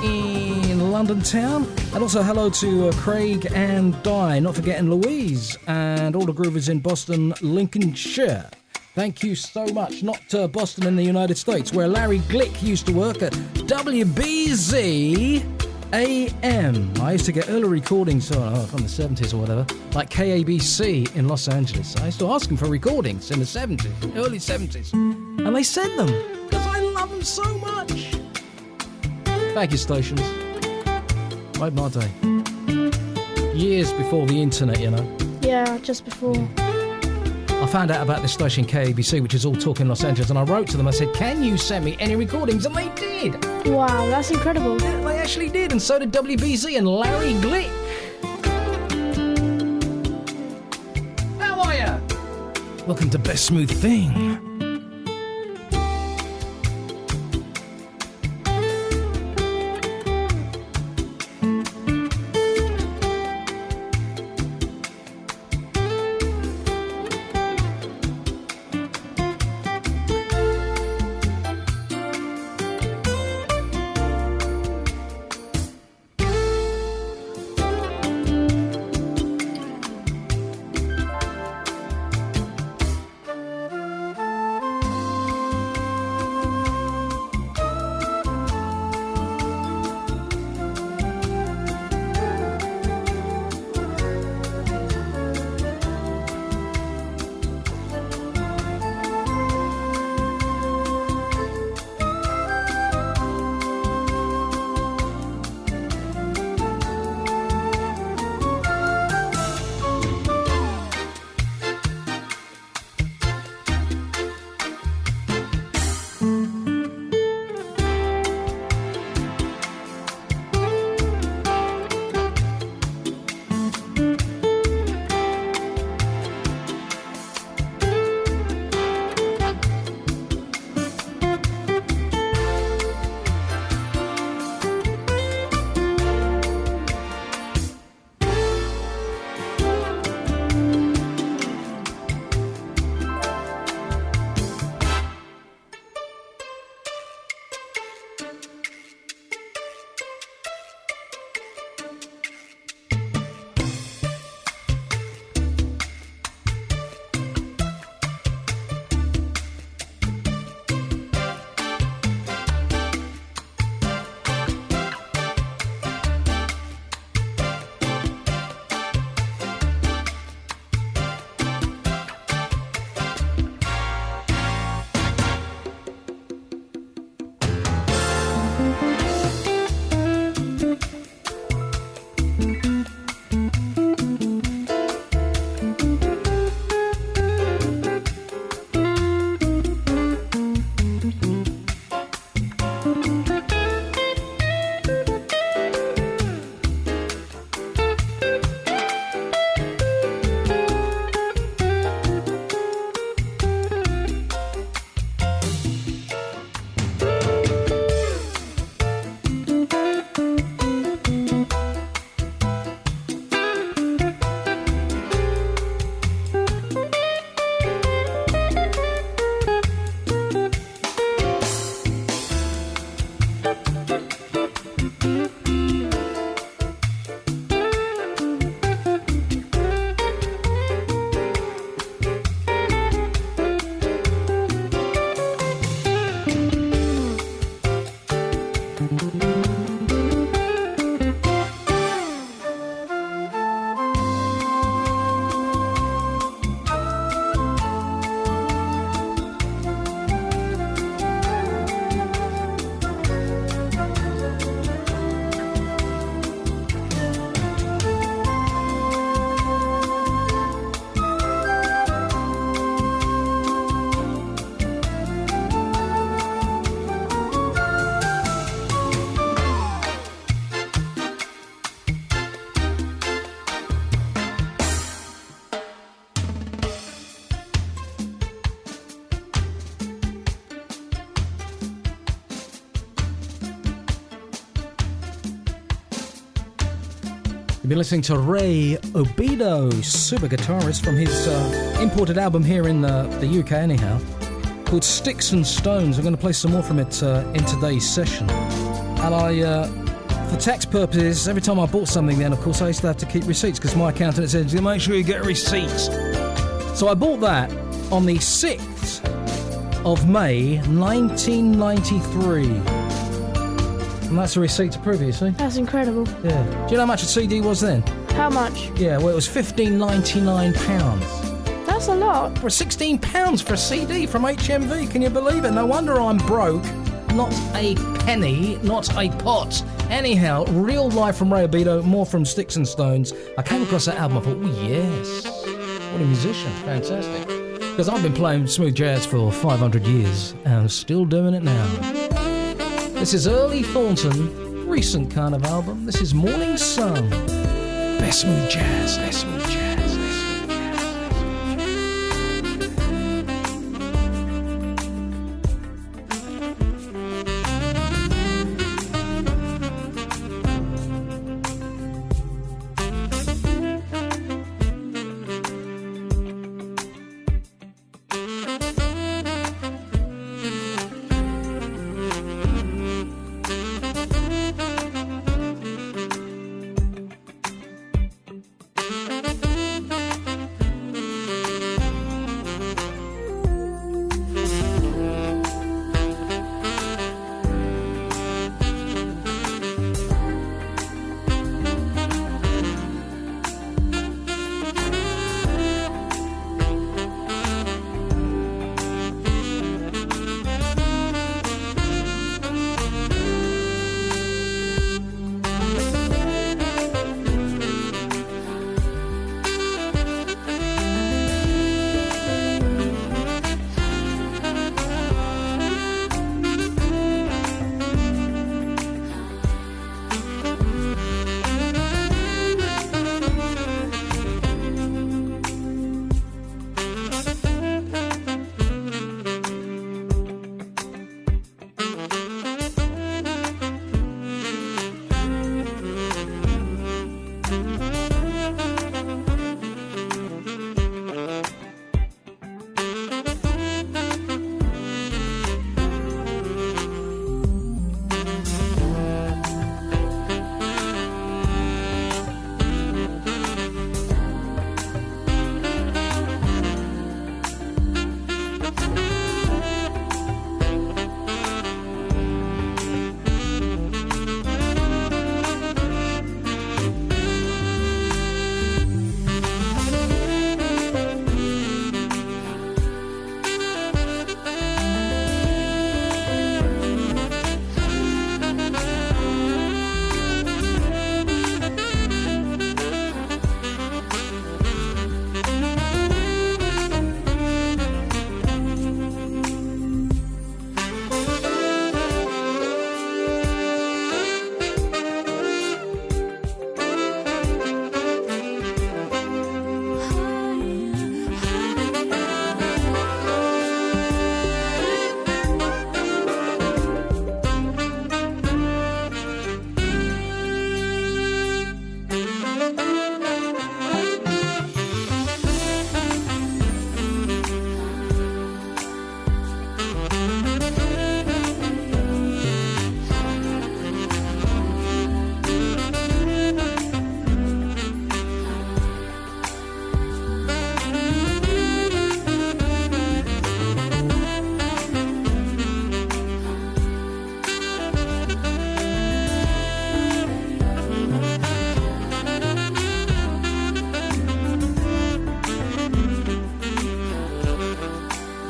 in London town, and also hello to Craig and Di, not forgetting Louise and all the groovers in Boston, Lincolnshire. Thank you so much. Not Boston in the United States, where Larry Glick used to work at WBZ AM. I used to get early recordings from the 70s or whatever, like KABC in Los Angeles. I used to ask them for recordings in the 70s, early 70s, and they sent them because I love them so much. Thank you, stations. Made my day. Years before the internet, you know. Yeah, just before. I found out about this station KABC, which is all talk in Los Angeles, and I wrote to them. I said, can you send me any recordings? And they did. Wow, that's incredible. Yeah, they actually did, and so did WBZ and Larry Glick. How are you? Welcome to Best Smooth Thing. You've been listening to Ray Obido, super guitarist, from his imported album here in the UK anyhow, called Sticks and Stones. I'm going to play some more from it in today's session. And for tax purposes, every time I bought something then, of course, I used to have to keep receipts because my accountant said, make sure you get receipts. So I bought that on the 6th of May, 1993. And that's a receipt to prove it, you see? That's incredible. Yeah. Do you know how much a CD was then? How much? Yeah, well, it was £15.99. That's a lot. For £16 for a CD from HMV, can you believe it? No wonder I'm broke. Not a penny, not a pot. Anyhow, real life from Ray Obido, more from Sticks and Stones. I came across that album, I thought, oh yes, what a musician, fantastic. Because I've been playing smooth jazz for 500 years, and I'm still doing it now. This is Early Thornton, recent kind of album. This is Morning Sun. Best smooth jazz, best smooth jazz.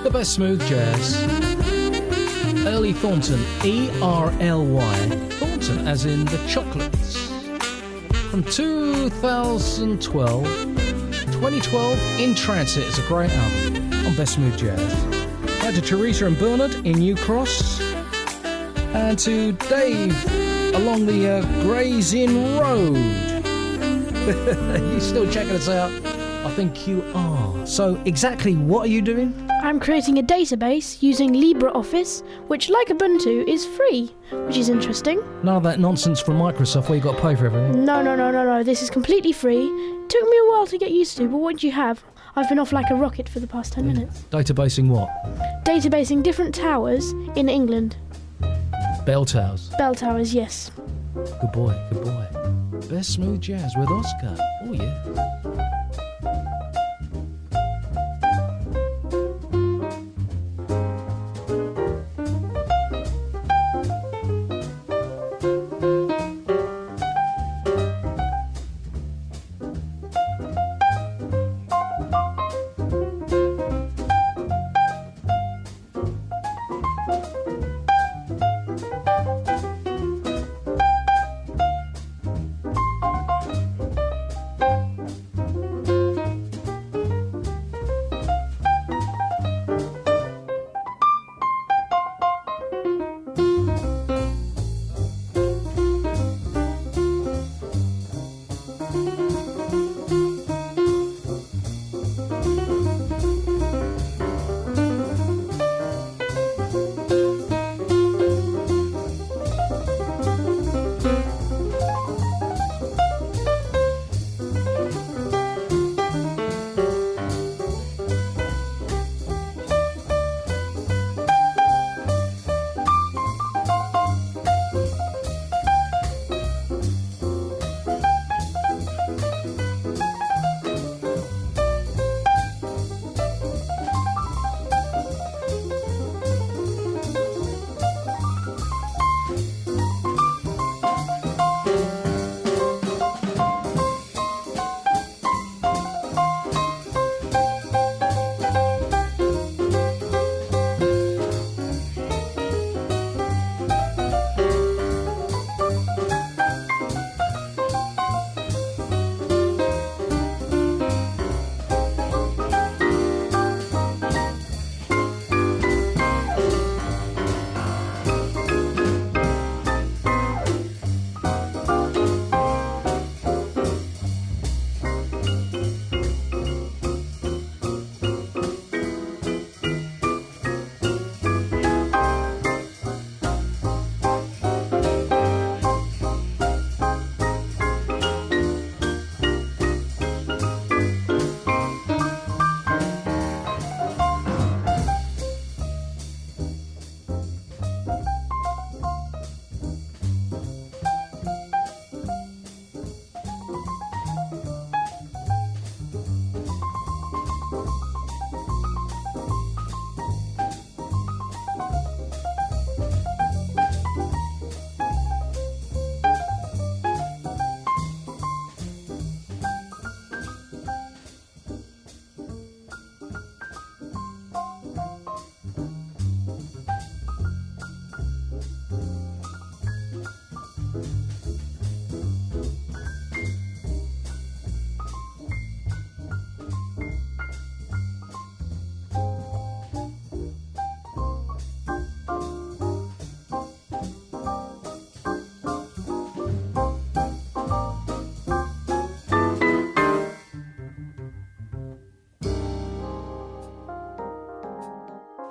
The best smooth jazz. Early Thornton, E-R-L-Y. Thornton, as in the chocolates. From 2012. 2012, In Transit is a great album on Best Smooth Jazz. Out to Teresa and Bernard in New Cross. And to Dave along the Gray's Inn Road. You still checking us out? I think you are. So exactly what are you doing? I'm creating a database using LibreOffice, which, like Ubuntu, is free, which is interesting. None of that nonsense from Microsoft where you got to pay for everything. No. This is completely free. Took me a while to get used to, but once you have, I've been off like a rocket for the past 10 minutes. Databasing what? Databasing different towers in England. Bell towers. Bell towers, yes. Good boy. Best smooth jazz with Oscar. Oh yeah.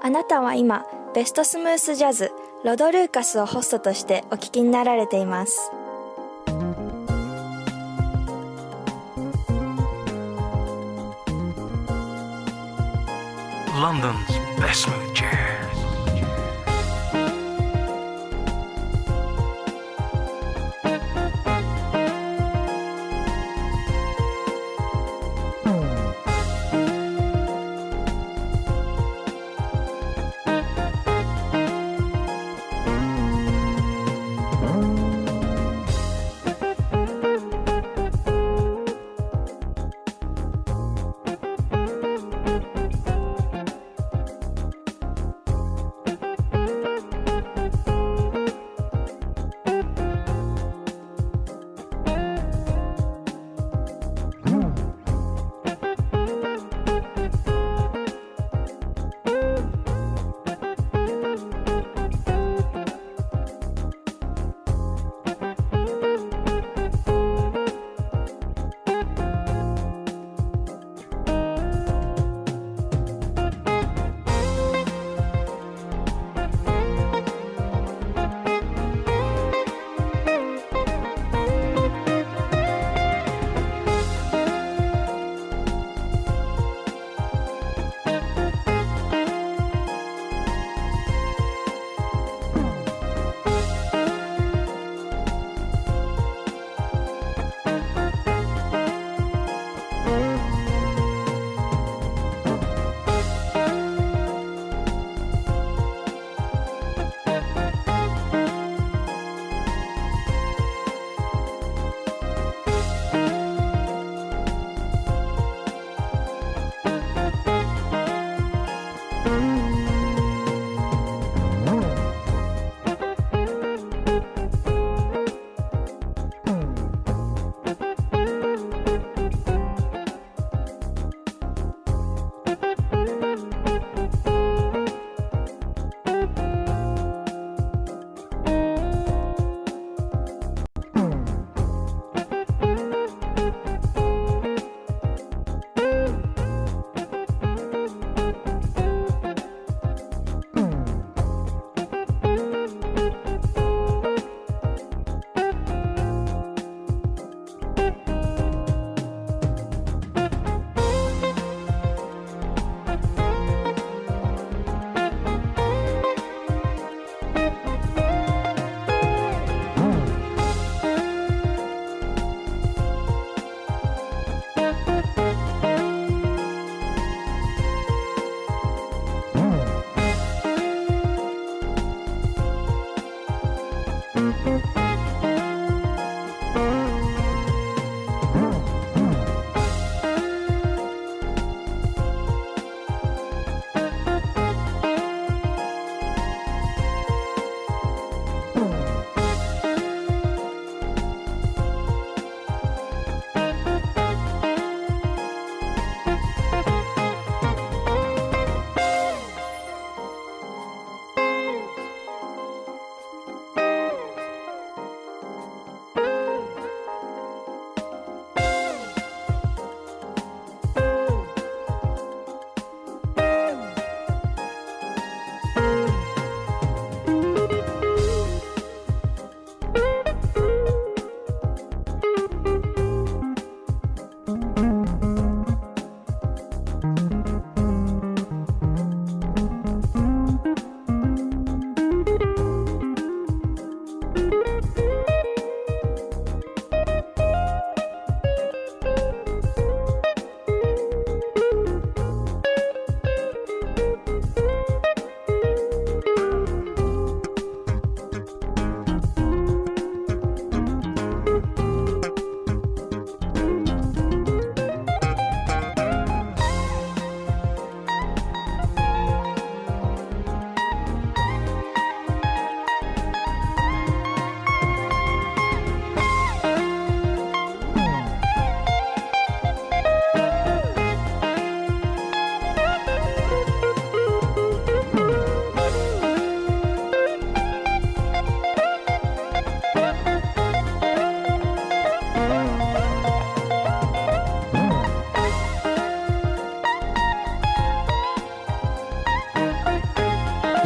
あなたは今ベストスムースジャズロド・ルーカスをホストとしてお聞きになられています。London's best smooth jazz.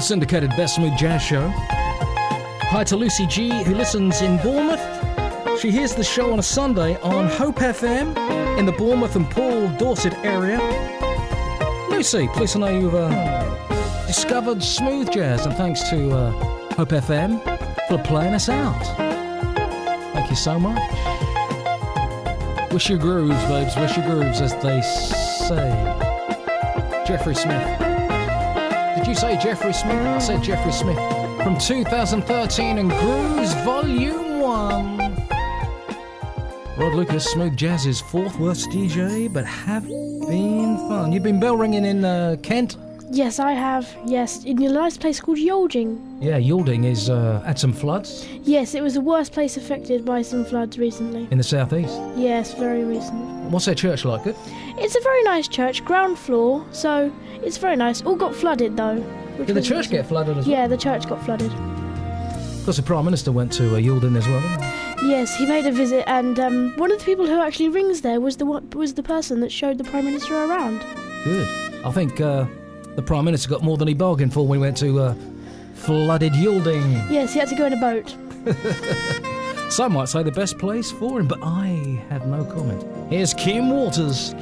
the syndicated Best Smooth Jazz Show. Hi to Lucy G, who listens in Bournemouth. She hears the show on a Sunday on Hope FM in the Bournemouth and Paul Dorset area. Lucy, please know you've discovered smooth jazz, and thanks to Hope FM for playing us out. Thank you so much. Wish your grooves, babes, wish your grooves, as they say. Jeffrey Smith. Did you say Jeffrey Smith? I said Jeffrey Smith. From 2013 and Grooves Volume 1. Rod Lucas, Smooth Jazz's fourth worst DJ, but have been fun. You've been bell ringing in Kent? Yes, I have. Yes, in a nice place called Yalding. Yeah, Yalding is had some floods. Yes, it was the worst place affected by some floods recently. In the southeast? Yes, very recent. What's their church like? Good? It's a very nice church, ground floor, so it's very nice. All got flooded though. Did the church get flooded as well? Yeah, the church got flooded. Because the Prime Minister went to Yalding as well, didn't he? Yes, he made a visit, and one of the people who actually rings there was the person that showed the Prime Minister around. Good. I think the Prime Minister got more than he bargained for when he went to flooded Yalding. Yes, he had to go in a boat. Some might say the best place for him, but I have no comment. Here's Kim Waters.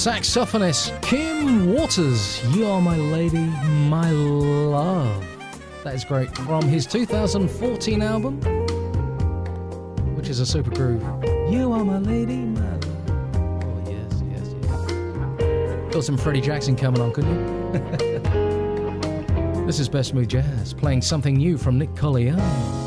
saxophonist Kim Waters. You Are My Lady, My Love. That is great. From his 2014 album, which is a super groove. You Are My Lady, My Love. Oh, yes, yes, yes. Got some Freddie Jackson coming on, couldn't you? This is Best Smooth Jazz, playing something new from Nick Colionne.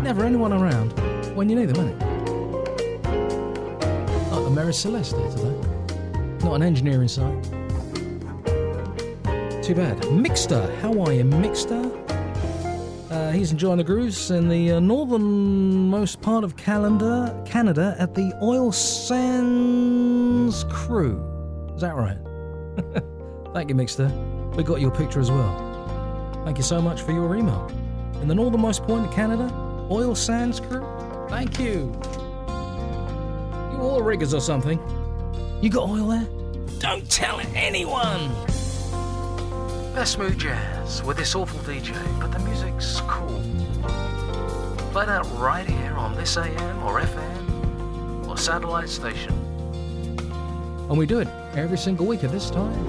Never anyone around when you need them, isn't it? Like the Mary Celeste here today. Not an engineering site. Too bad. Mixter, how are you, Mixter? He's enjoying the grooves in the northernmost part of Canada at the Oil Sands Crew. Is that right? Thank you, Mixter. We got your picture as well. Thank you so much for your email. In the northernmost point of Canada, Oil Sands Crew. Thank you. You oil riggers or something. You got oil there? Don't tell anyone. Best Smooth Jazz with this awful DJ, but the music's cool. Played out right here on this AM or FM or satellite station. And we do it every single week at this time.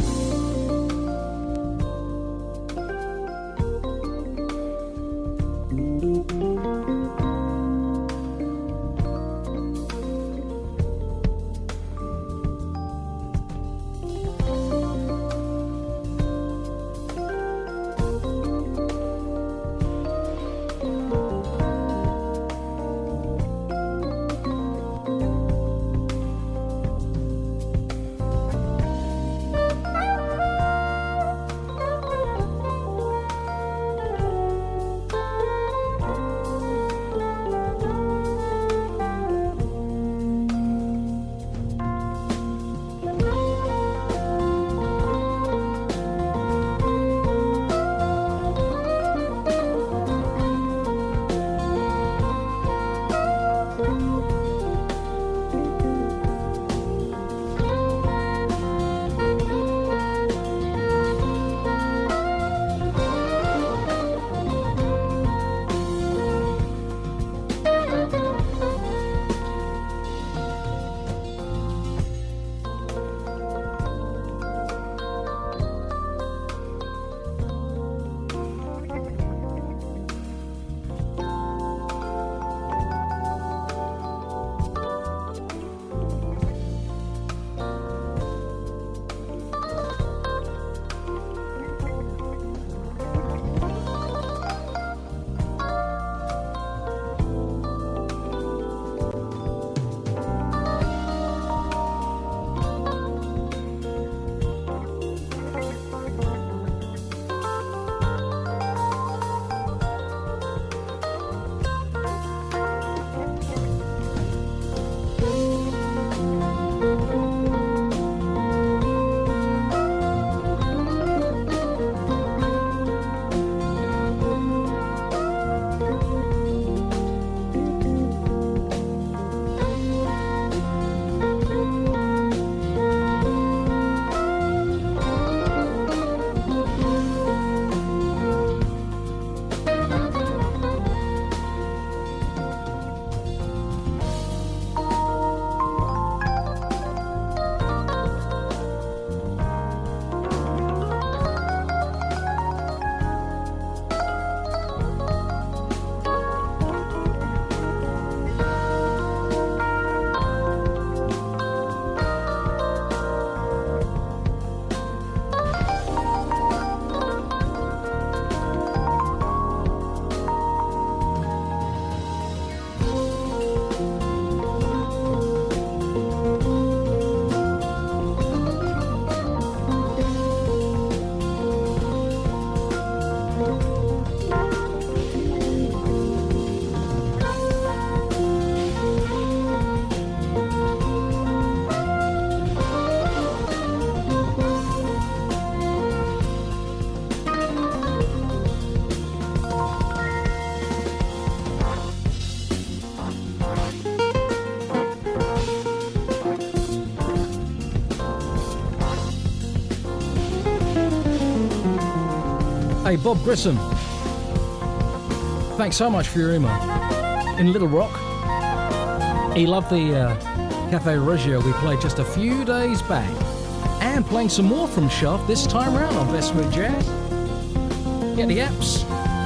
Hey, Bob Grissom. Thanks so much for your email. In Little Rock, he loved the Cafe Reggio we played just a few days back, and playing some more from Shaft this time round on Best Smooth Jazz. Get the apps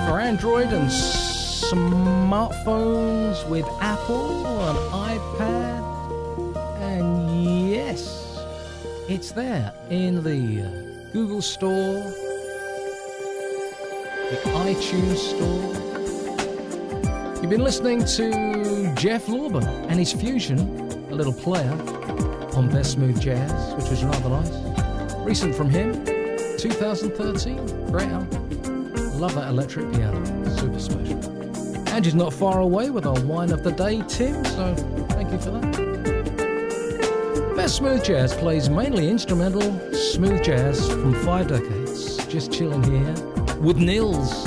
for Android and smartphones with Apple, an iPad, and yes, it's there in the Google Store, the iTunes Store. You've been listening to Jeff Lorber and his Fusion, a little player, on Best Smooth Jazz, which was rather nice. Recent from him, 2013. Great album. Love that electric piano. Super special. Angie's not far away with our wine of the day, Tim, so thank you for that. Best Smooth Jazz plays mainly instrumental smooth jazz from 5 decades. Just chilling here with Nils.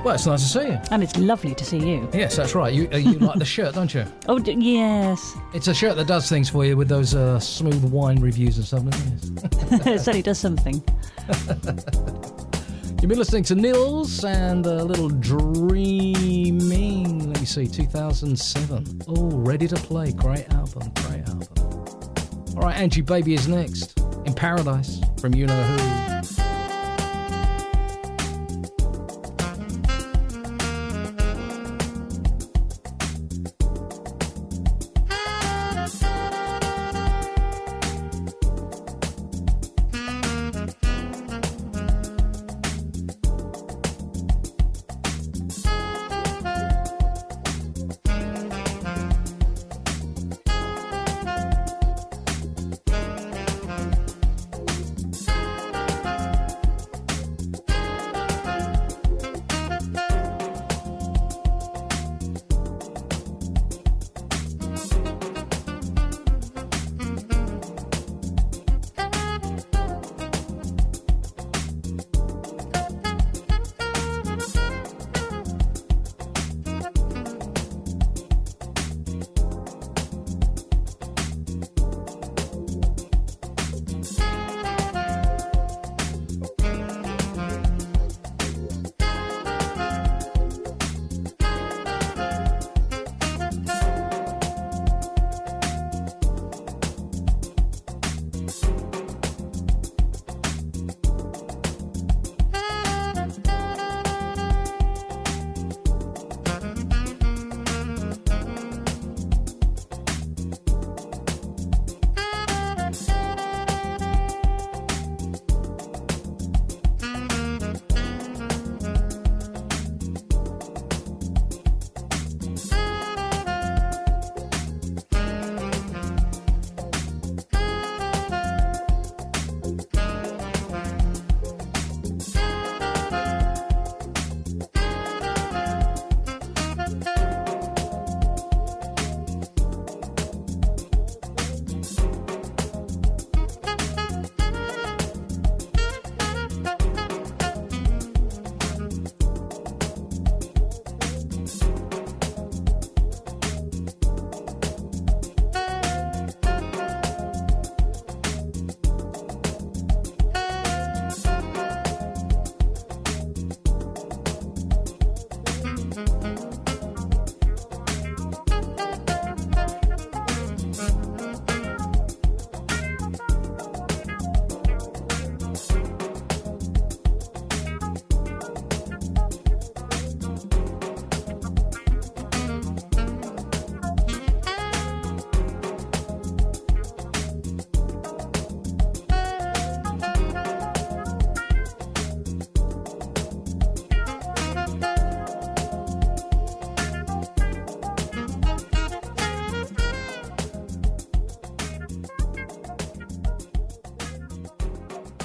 Well, it's nice to see you. And it's lovely to see you. Yes, that's right. You like the shirt, don't you? Oh, yes. It's a shirt that does things for you with those smooth wine reviews and stuff, doesn't it? It certainly does something. You've been listening to Nils and a little dreaming. Let me BBC 2007. Oh, Ready to Play. Great album, great album. All right, Angie Baby is next. In Paradise from You Know Who.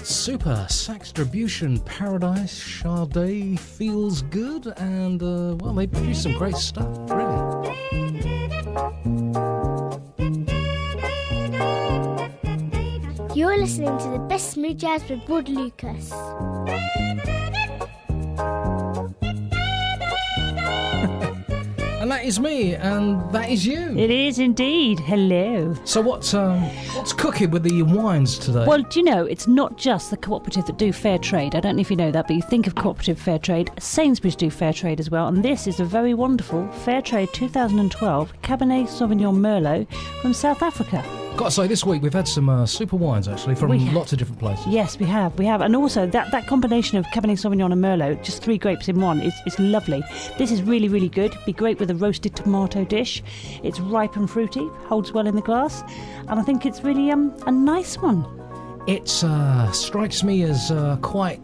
Super Saxtribution, Paradise, Sade, Feels Good, and well, they produced some great stuff, really. You're listening to the best smooth jazz with Rod Lucas. And that is me, and that is you. It is indeed. Hello. So what's cooking with the wines today? Well, do you know, it's not just the cooperative that do fair trade. I don't know if you know that, but you think of cooperative fair trade. Sainsbury's do fair trade as well, and this is a very wonderful Fair Trade 2012 Cabernet Sauvignon Merlot from South Africa. Got to say, this week we've had some super wines, actually, from lots of different places. Yes, we have. And also, that combination of Cabernet Sauvignon and Merlot, just 3 grapes in one, is lovely. This is really, really good. Be great with a roasted tomato dish. It's ripe and fruity, holds well in the glass, and I think it's really a nice one. It strikes me as quite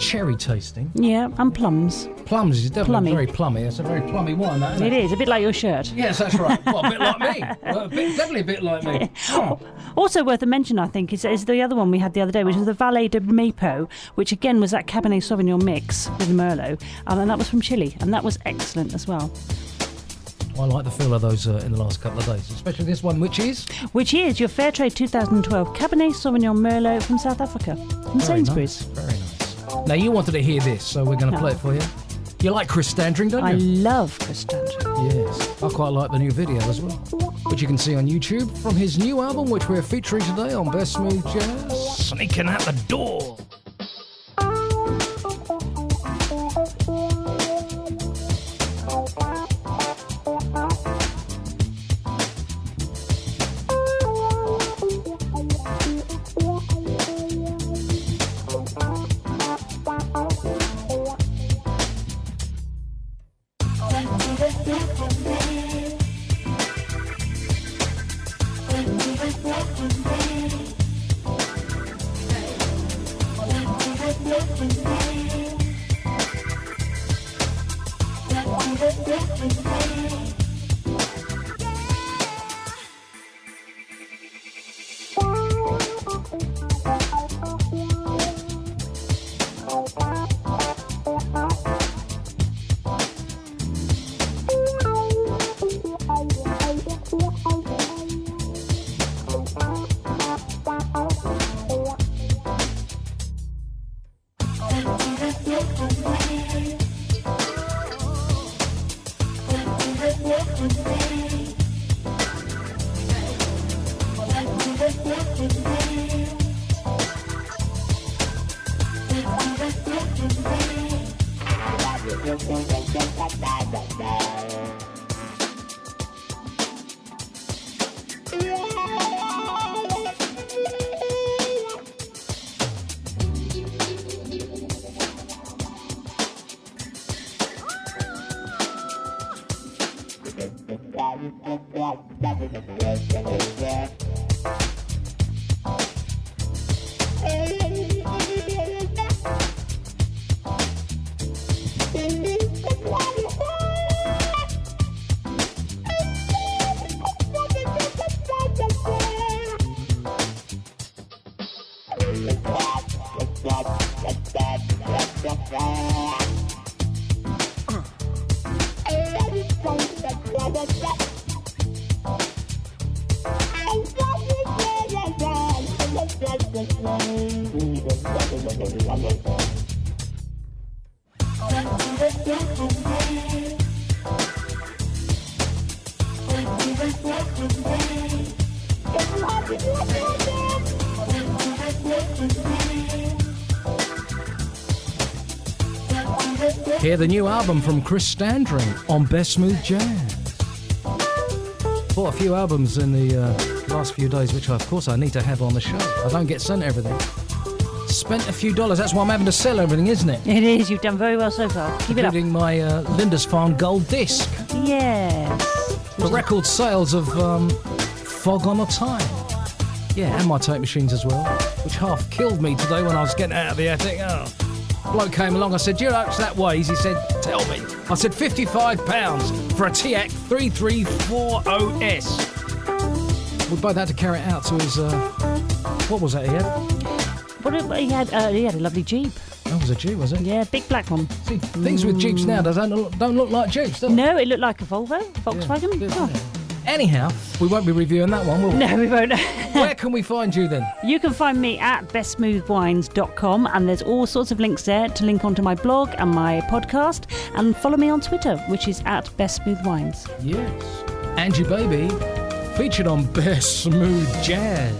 cherry tasting. Yeah, and plums. Plums is definitely very plummy. It's a very plummy wine, that, isn't it? It is, a bit like your shirt. Yes, that's right. Well, a bit like me. Definitely a bit like me. Oh. Also worth a mention, I think, is the other one we had the other day, which was the Valle de Maipo, which again was that Cabernet Sauvignon mix with Merlot, and that was from Chile, and that was excellent as well. I like the feel of those in the last couple of days, especially this one, which is? Which is your Fair Trade 2012 Cabernet Sauvignon Merlot from South Africa, from Sainsbury's. Nice, very nice. Now, you wanted to hear this, so we're going to play it for you. You like Chris Standring, don't you? I love Chris Standring. Yes, I quite like the new video as well, which you can see on YouTube from his new album, which we're featuring today on Best Smooth Jazz, Sneaking Out the Door. Hear the new album from Chris Standring on Best Smooth Jazz. Bought a few albums in the last few days, which of course I need to have on the show. I don't get sent everything. Spent a few dollars, that's why I'm having to sell everything, isn't it? It is, you've done very well so far. Keep it up. Including my Lindisfarne gold disc. Yes. The record sales of Fog on a Time. Yeah, and my tape machines as well, which half killed me today when I was getting out of the attic. Oh. Bloke came along, I said, do you know how much that weighs? He said, tell me. I said, £55 for a TIAC 3340S. We both had to carry it out to his, what was that he had? He had a lovely Jeep. Oh, it was a Jeep, was it? Yeah, big black one. See, things with Jeeps now don't look like Jeeps, do they? No, it looked like a Volkswagen. Yeah, oh. Anyhow, we won't be reviewing that one, will we? No, we won't. Where can we find you then? You can find me at bestsmoothwines.com, and there's all sorts of links there to link onto my blog and my podcast, and follow me on Twitter, which is at bestsmoothwines. Yes. Angie Baby, featured on Best Smooth Jazz.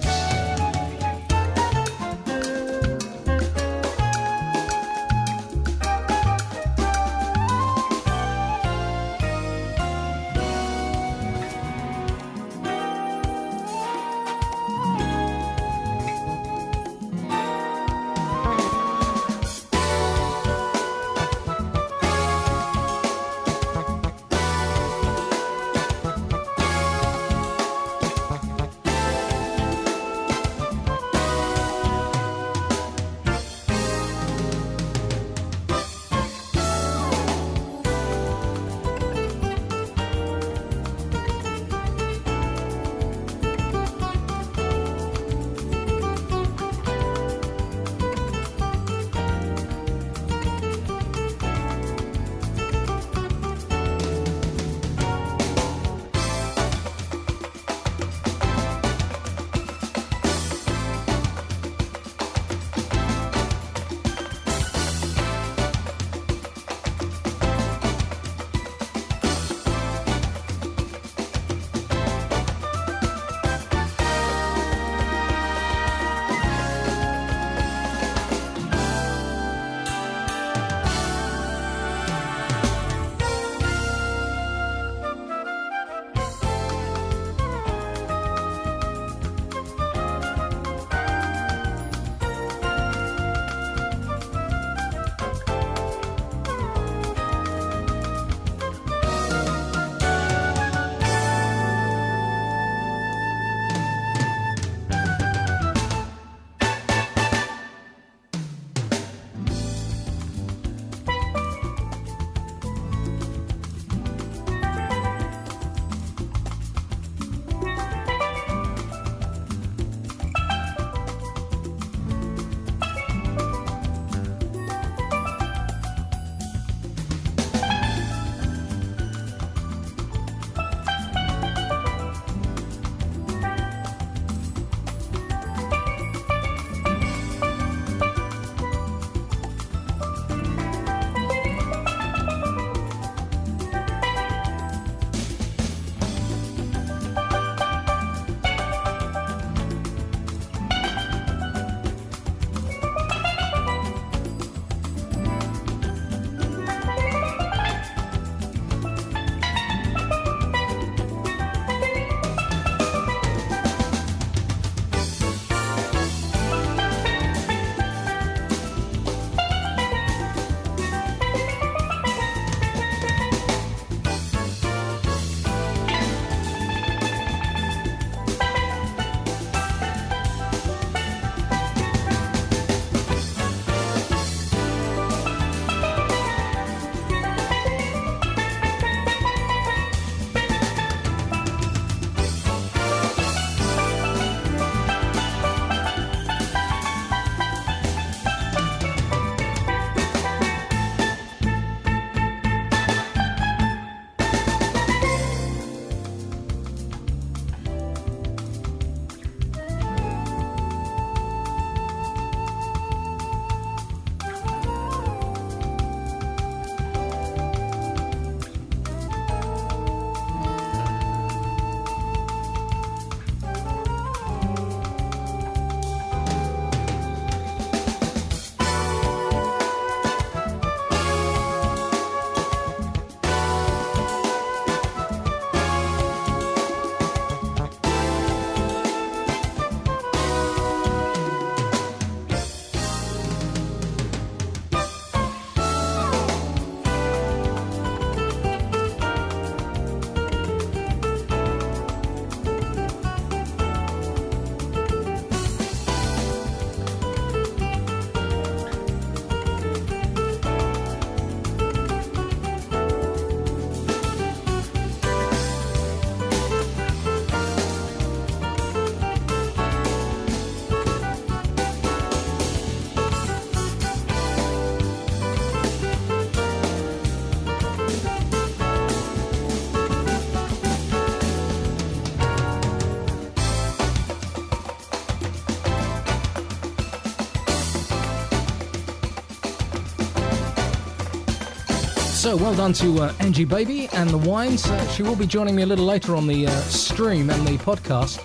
So well done to Angie Baby and the Wines. She will be joining me a little later on the stream and the podcast,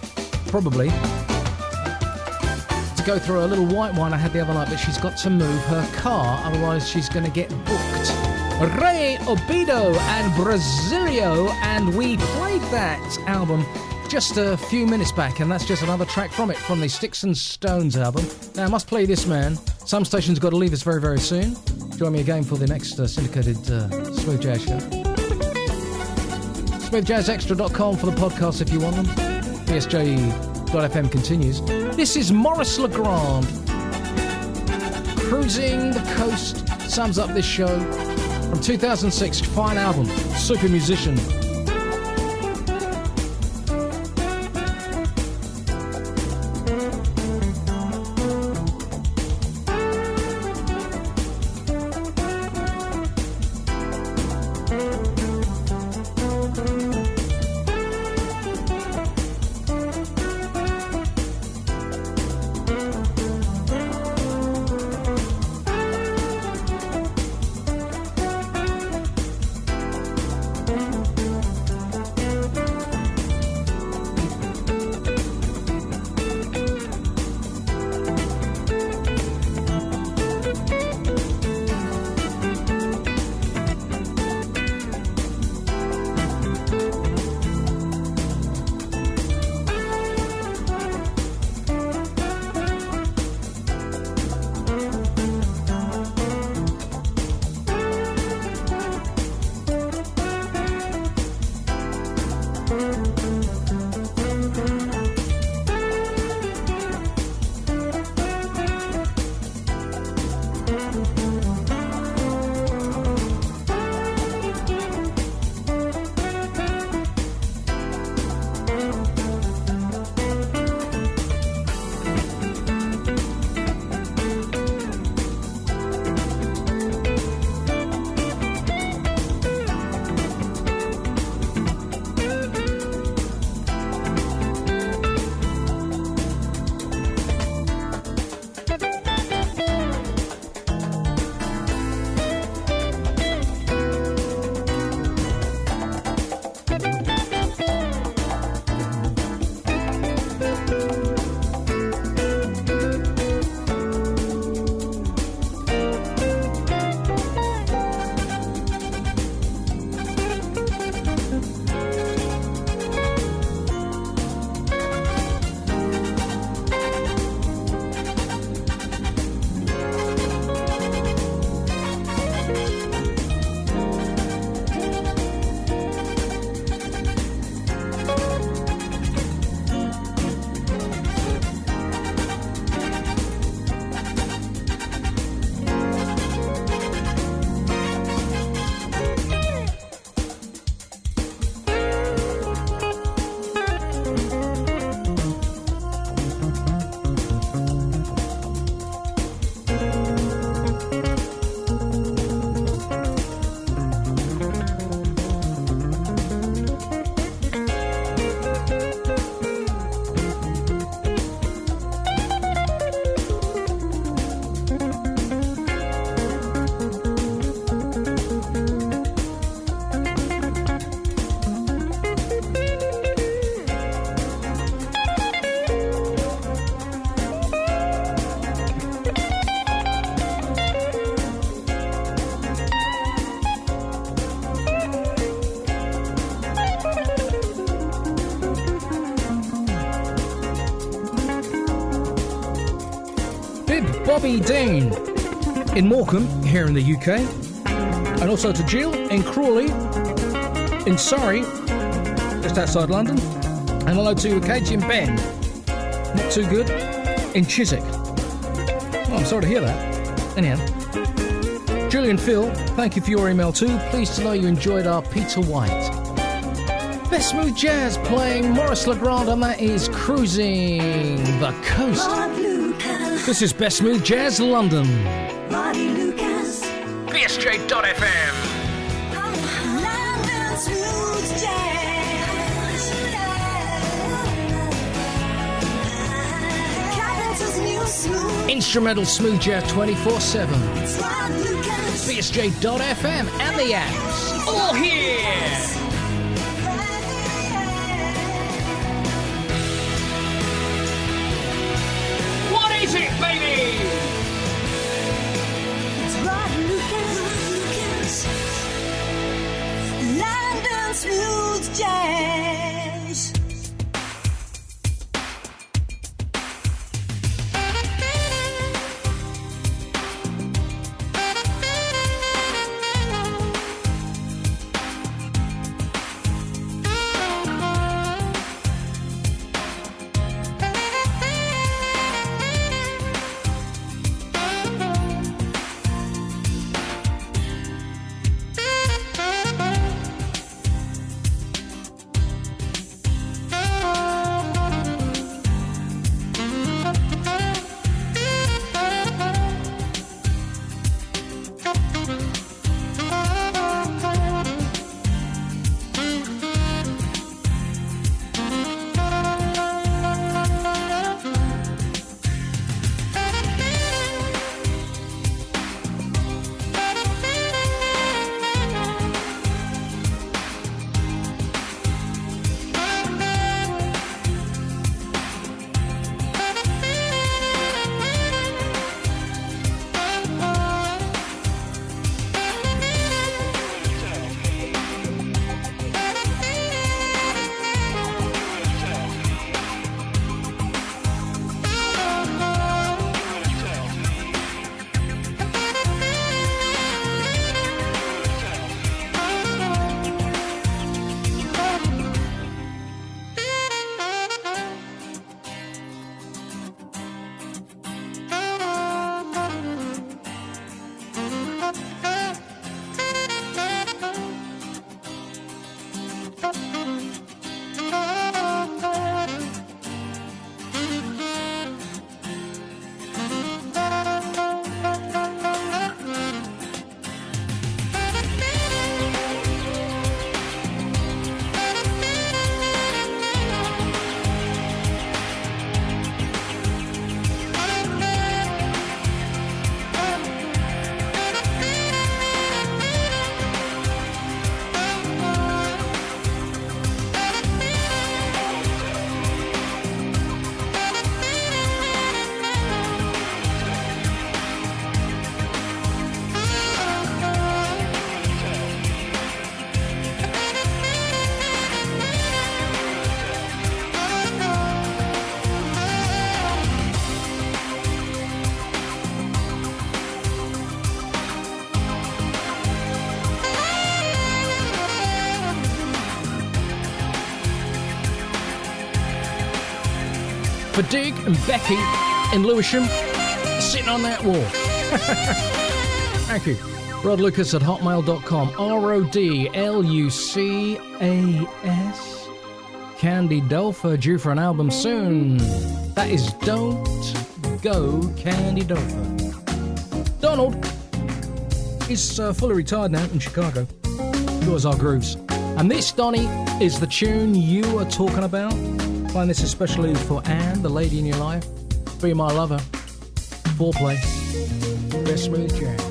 probably, to go through a little white wine I had the other night, but she's got to move her car, otherwise she's going to get booked. Ray Obido and Brasilio, and we played that album just a few minutes back, and that's just another track from it, from the Sticks and Stones album. Now, I must play this, man. Some stations got to leave us very, very soon. Join me again for the next syndicated Smooth Jazz show. SmoothJazzExtra.com for the podcast if you want them. BSJ.FM continues. This is Maurice Legrand. Cruising the Coast sums up this show. From 2006, fine album, super musician. Bobby Dean in Morecambe, here in the UK. And also to Jill in Crawley, in Surrey, just outside London. And hello to Katie and Ben, not too good, in Chiswick. Oh, I'm sorry to hear that. Anyhow, Julian Phil, thank you for your email too. Pleased to know you enjoyed our Peter White. Best Smooth Jazz playing Maurice Legrand, and that is Cruising the Coast. This is Best Smooth Jazz London. BSJ.FM. Instrumental smooth jazz 24/7. BSJ.FM and the apps. All here! What is it, baby? It's Rod Lucas. London Smooth Jazz. For Dig and Becky in Lewisham, sitting on that wall. Thank you. Rod Lucas at hotmail.com. RODLUCAS. Candy Dolfer, due for an album soon. That is Don't Go Candy Dolfer. Donald is fully retired now in Chicago. Yours are grooves. And this, Donnie, is the tune you are talking about. Playing this especially for Anne, the lady in your life. Be my lover. Foreplay. Best smooth jazz.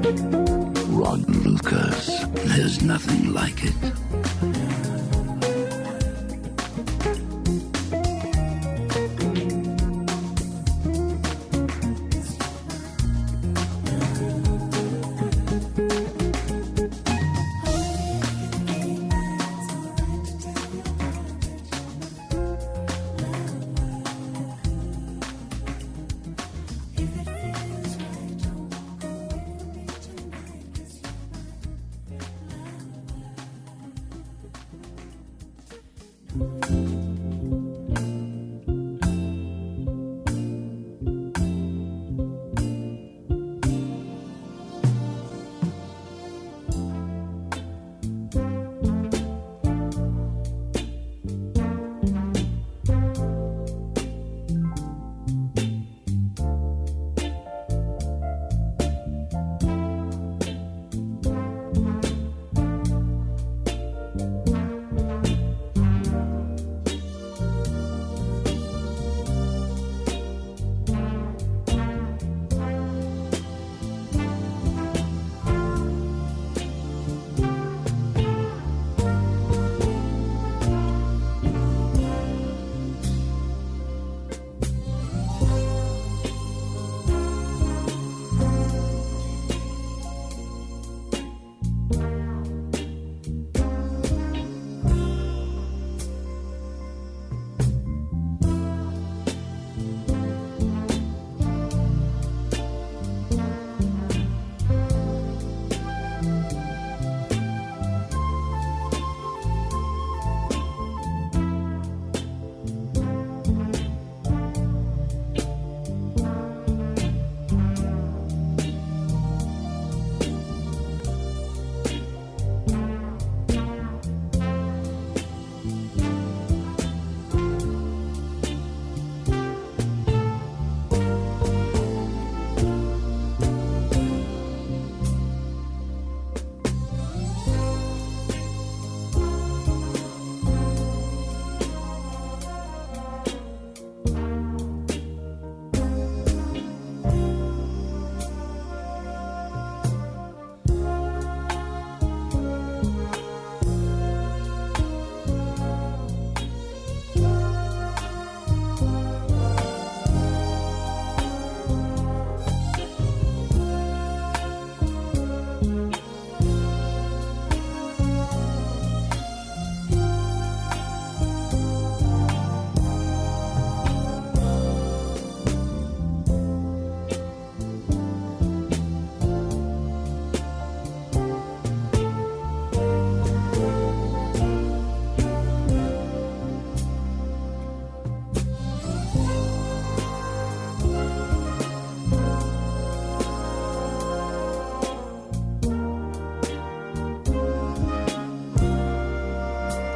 Rod Lucas, there's nothing like it.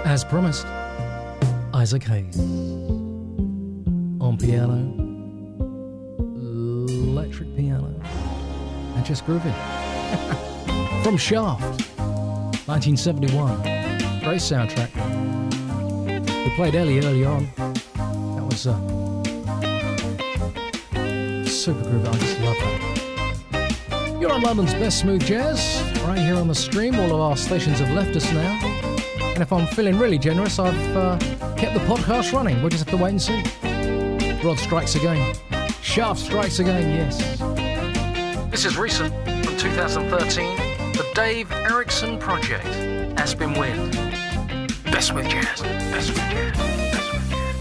As promised, Isaac Hayes on piano, electric piano, and just grooving. From Shaft, 1971, great soundtrack. We played early on. That was super groovy. I just love that. You're on London's best smooth jazz, right here on the stream. All of our stations have left us now. And if I'm feeling really generous, I've kept the podcast running. We'll just have to wait and see. Rod strikes again. Shaft strikes again, yes. This is recent, from 2013, the Dave Erickson Project, Aspen Wind. Best smooth jazz, best smooth jazz, best smooth jazz.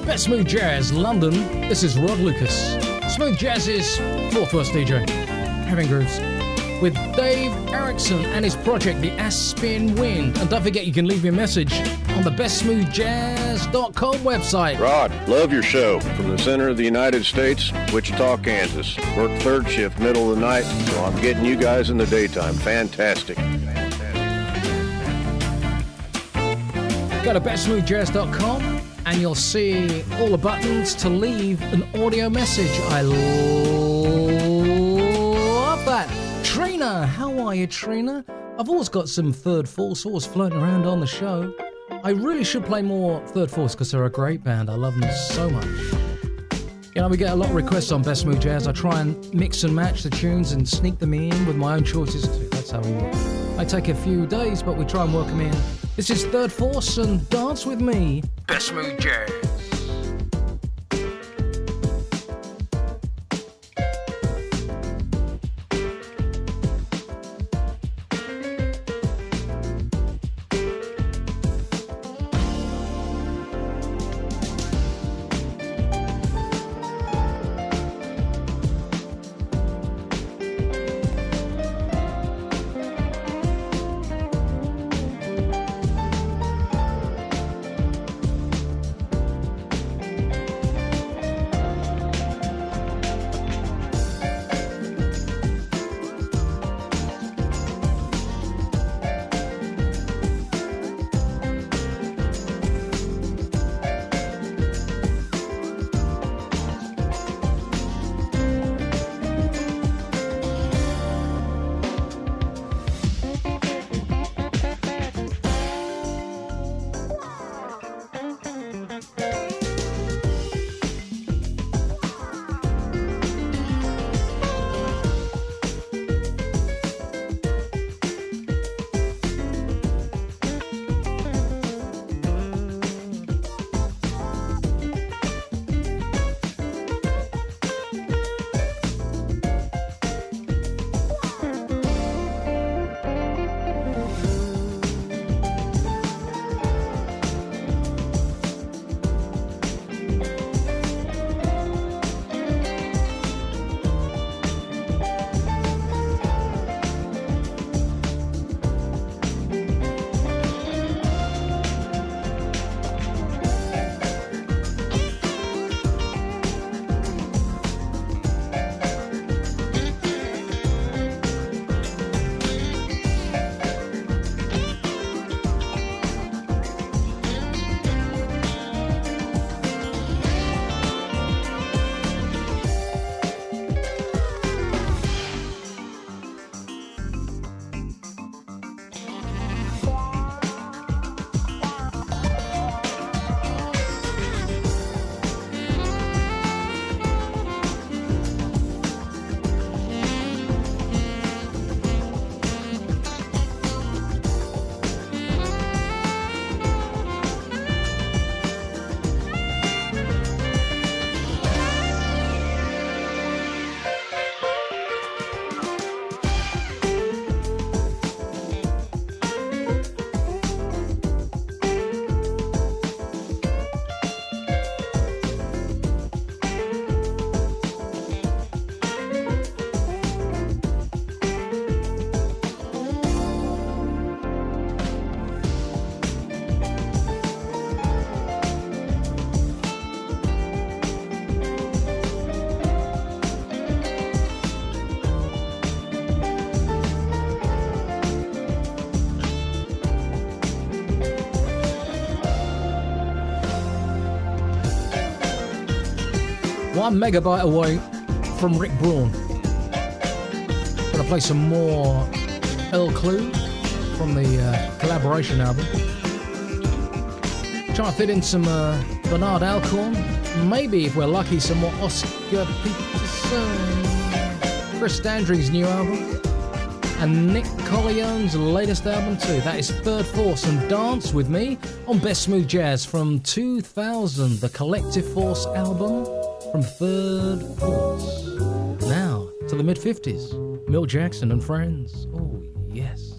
Best Smooth Jazz, London. This is Rod Lucas. Smooth Jazz's fourth verse DJ, Having Grooves, with Dave Erickson and his project, the Aspen Wind. And don't forget, you can leave me a message on the bestsmoothjazz.com website. Rod, love your show. From the center of the United States, Wichita, Kansas. Work third shift, middle of the night, so I'm getting you guys in the daytime. Fantastic. Go to bestsmoothjazz.com and you'll see all the buttons to leave an audio message. I love that. Trina, how are you, Trina? I've always got some Third Force always floating around on the show. I really should play more Third Force because they're a great band. I love them so much. You know, we get a lot of requests on Best Smooth Jazz. I try and mix and match the tunes and sneak them in with my own choices too. That's how we work. I take a few days, but we try and work them in. This is Third Force and Dance With Me. Best Smooth Jazz. One megabyte away from Rick Braun. Gonna play some more El Clue from the collaboration album. Try to fit in some Bernard Alcorn. Maybe, if we're lucky, some more Oscar Peterson. Chris Standring's new album. And Nick Colionne's latest album too. That is Third Force and Dance With Me on Best Smooth Jazz from 2000. The Collective Force album from Third Force. Now to the mid-50s. Milt Jackson and Friends. Oh, yes.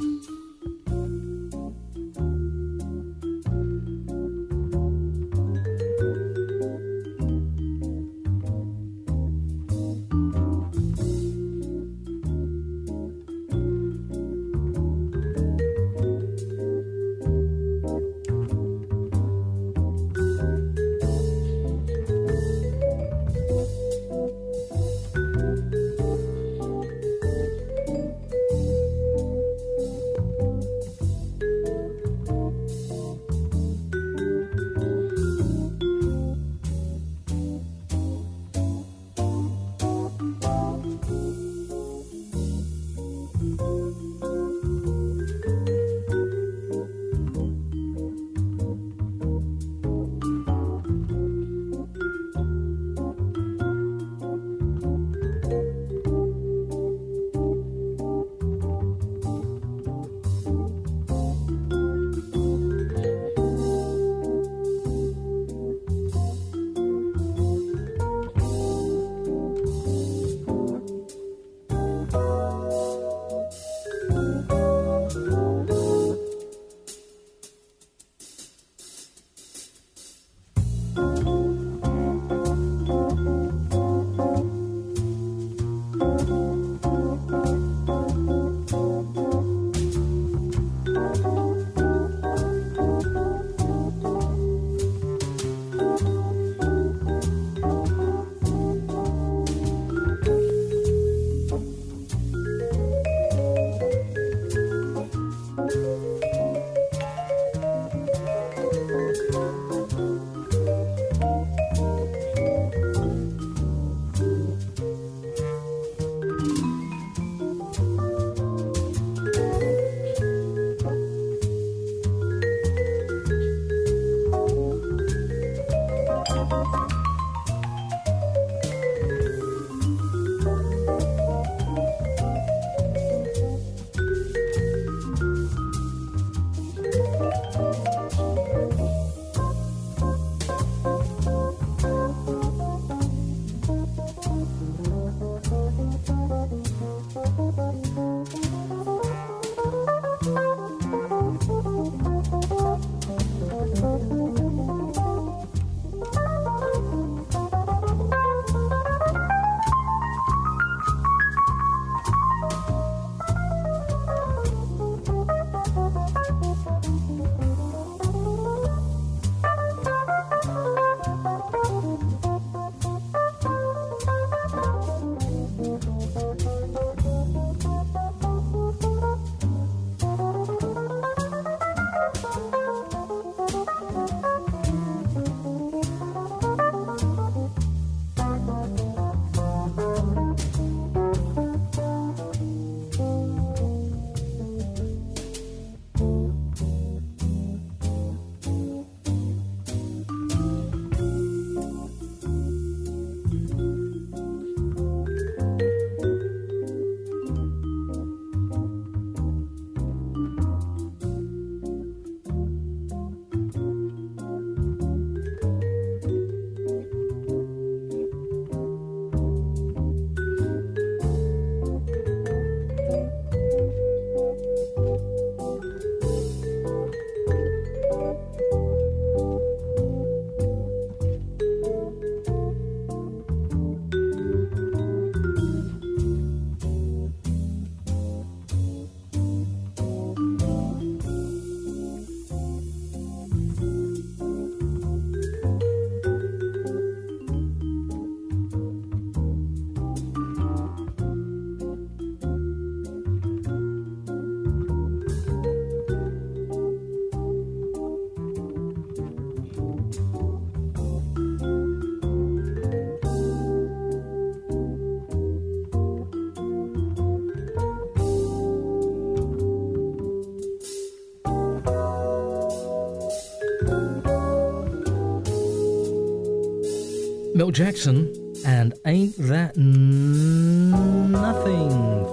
Milt Jackson and Ain't That Nothing,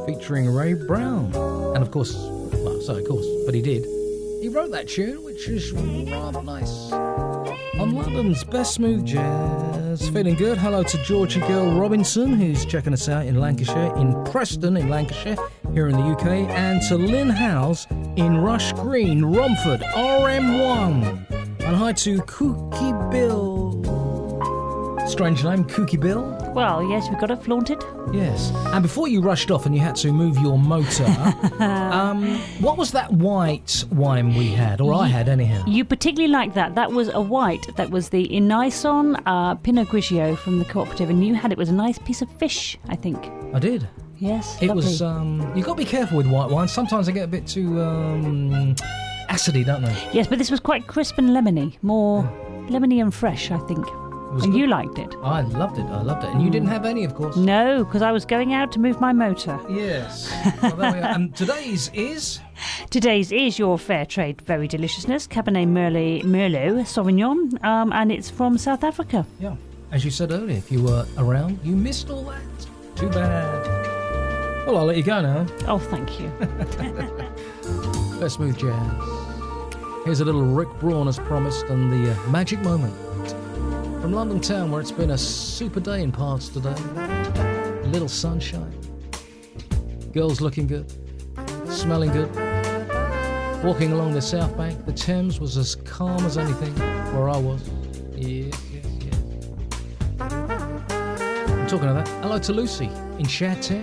featuring Ray Brown. And of course, but he did. He wrote that tune, which is rather nice. On London's Best Smooth Jazz. Feeling good. Hello to Georgie Girl Robinson, who's checking us out in Lancashire, in Preston in Lancashire, here in the UK, and to Lynn Howes in Rush Green, Romford, RM1. And hi to Kooky Bill. Strange name, Kooky Bill. Well, yes, we've got to flaunt it. Yes. And before you rushed off and you had to move your motor, what was that white wine we had, or I had anyhow? You particularly liked that. That was a white. That was the Inison Pinot Grigio from the cooperative, and you had it was a nice piece of fish, I think. I did. Yes, it lovely. Was. You've got to be careful with white wine. Sometimes they get a bit too acidy, don't they? Yes, but this was quite crisp and lemony, more lemony and fresh, I think. And good. You liked it. I loved it. And you didn't have any, of course. No, because I was going out to move my motor. Yes. Well, there we are. And today's is your fair trade very deliciousness, Cabernet Merlot Sauvignon, and it's from South Africa. Yeah. As you said earlier, if you were around, you missed all that. Too bad. Well, I'll let you go now. Oh, thank you. Best Smooth Jazz. Here's a little Rick Braun as promised, and the magic moment. From London town, where it's been a super day in parts today. A little sunshine. Girls looking good. Smelling good. Walking along the South Bank, the Thames was as calm as anything where I was. Yes. I'm talking of that. Hello to Lucy in Shad Town.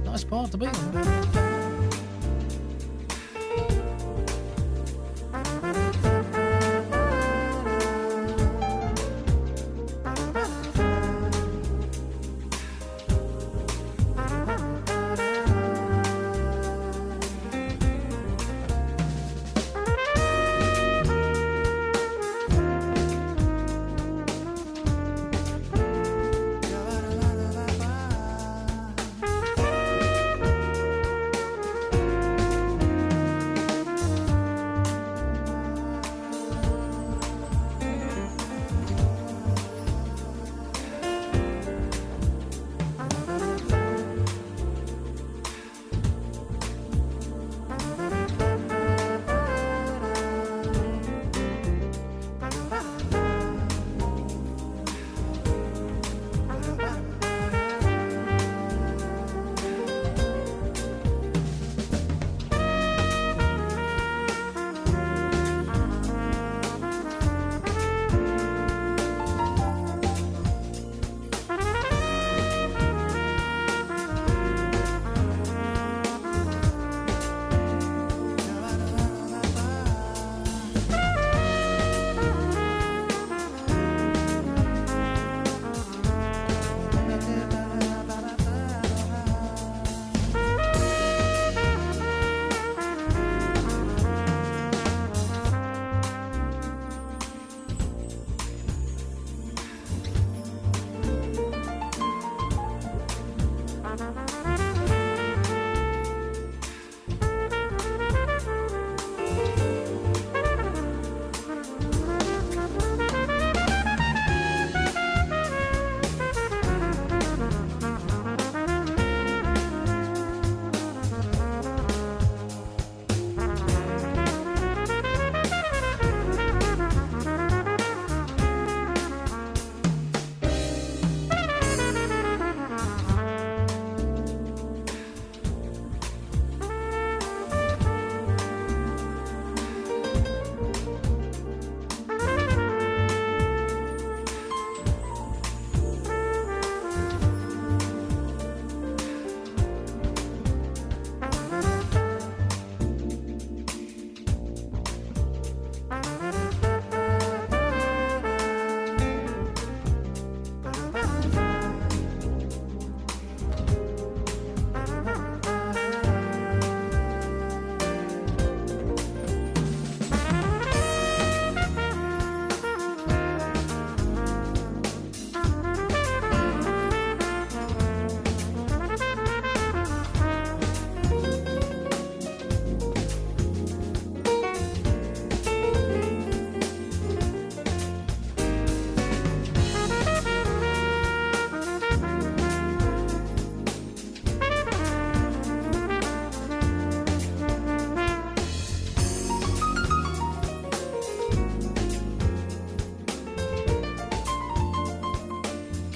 Nice part to be in.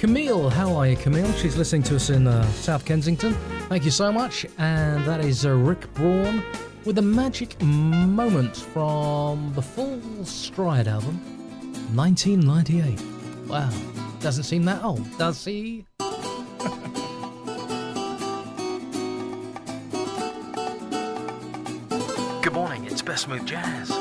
Camille. How are you, Camille? She's listening to us in South Kensington. Thank you so much. And that is Rick Braun with a Magic Moment from the Full Stride album, 1998. Wow, doesn't seem that old, does he? Good morning, it's Best Smooth Jazz.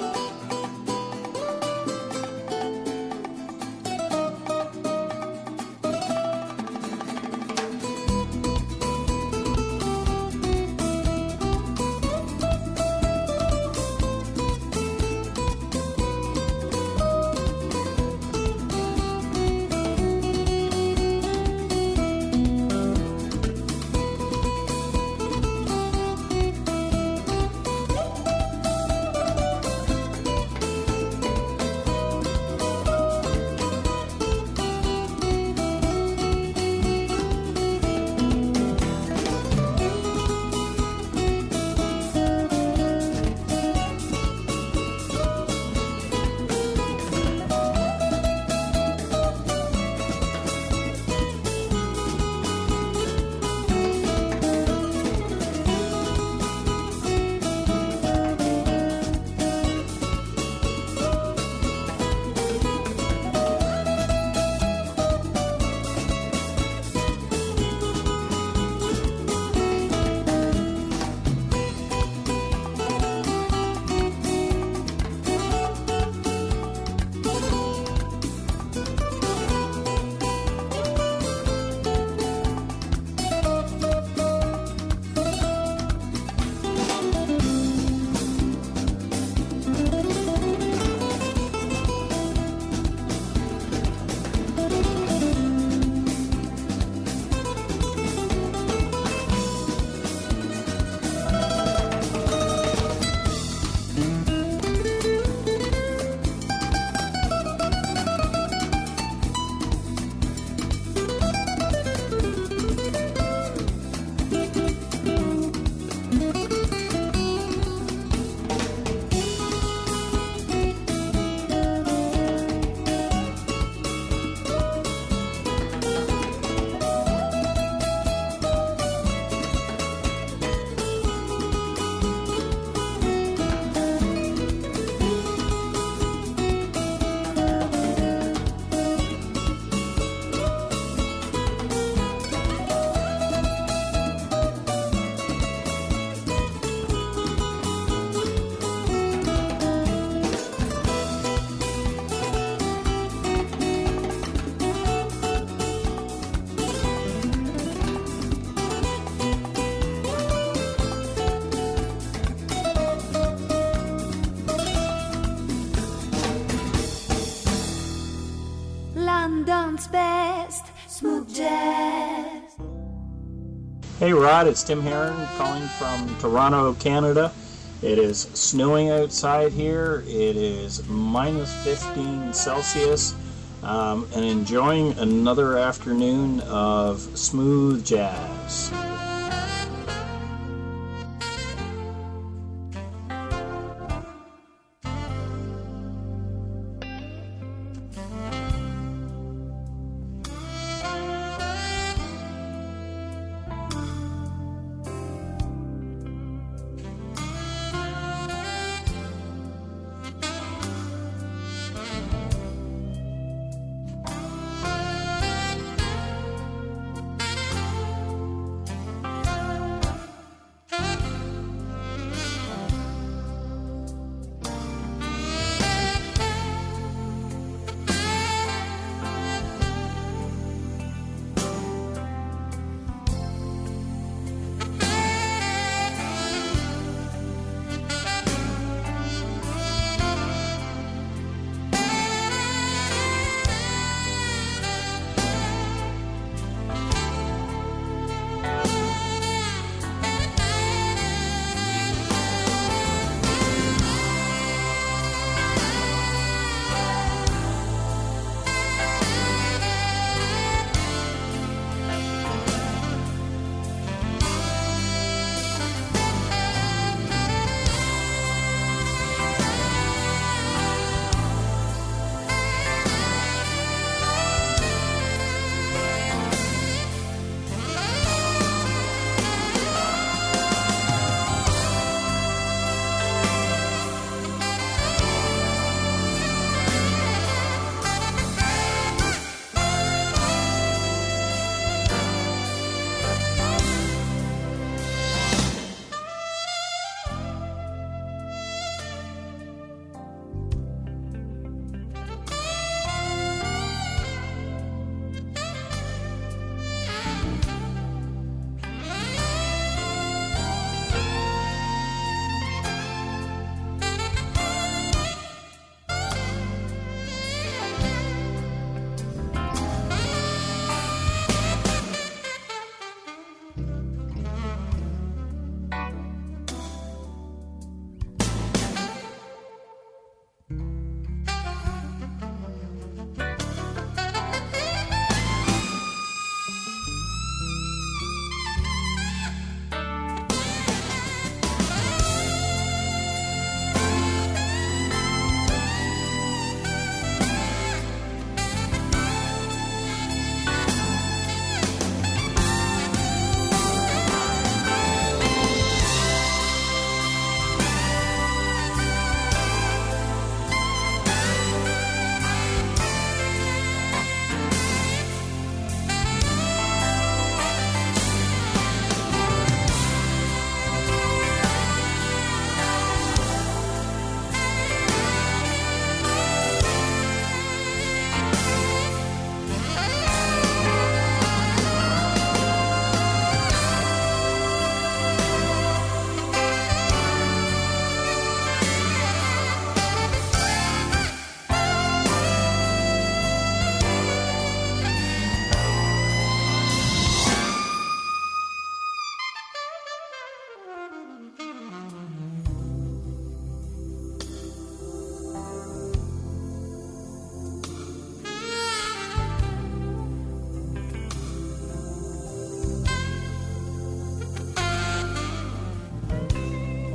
London's best smooth jazz. Hey Rod, it's Tim Herron calling from Toronto, Canada. It is snowing outside here. It is minus 15 Celsius. And enjoying another afternoon of smooth jazz.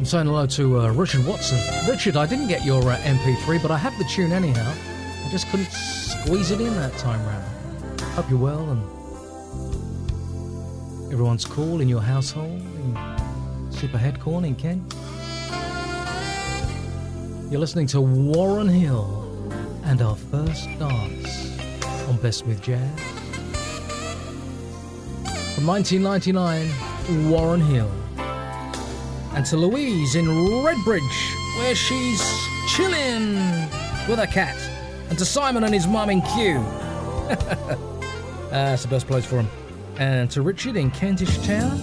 saying hello to Richard Watson. Richard, I didn't get your MP3, but I have the tune anyhow. I just couldn't squeeze it in that time round. Hope you're well and everyone's cool in your household, in Super Headcorn in Kent. You're listening to Warren Hill and Our First Dance on Best Smooth Jazz. From 1999, Warren Hill. And to Louise in Redbridge, where she's chilling with a cat. And to Simon and his mum in Kew. That's the best place for him. And to Richard in Kentish Town.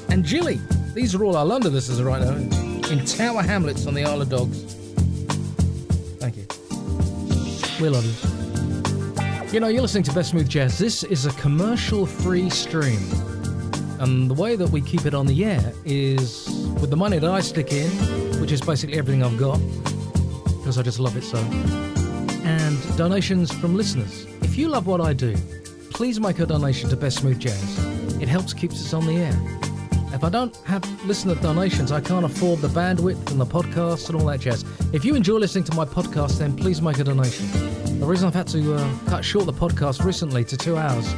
And Jilly. These are all our London listeners right now. In Tower Hamlets on the Isle of Dogs. Thank you. We love you. You know, you're listening to Best Smooth Jazz. This is a commercial-free stream. And the way that we keep it on the air is with the money that I stick in, which is basically everything I've got, because I just love it so, and donations from listeners. If you love what I do, please make a donation to Best Smooth Jazz. It helps keep us on the air. If I don't have listener donations, I can't afford the bandwidth and the podcasts and all that jazz. If you enjoy listening to my podcast, then please make a donation. The reason I've had to cut short the podcast recently to 2 hours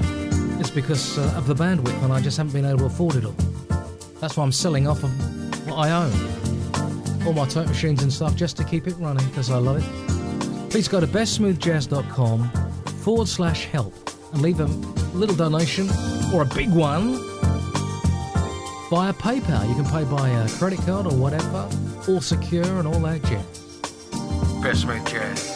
is because of the bandwidth, and I just haven't been able to afford it all. That's why I'm selling off of what I own. All my tape machines and stuff, just to keep it running, because I love it. Please go to bestsmoothjazz.com/help and leave a little donation, or a big one, via PayPal. You can pay by a credit card or whatever, all secure and all that jazz. Best Smooth Jazz.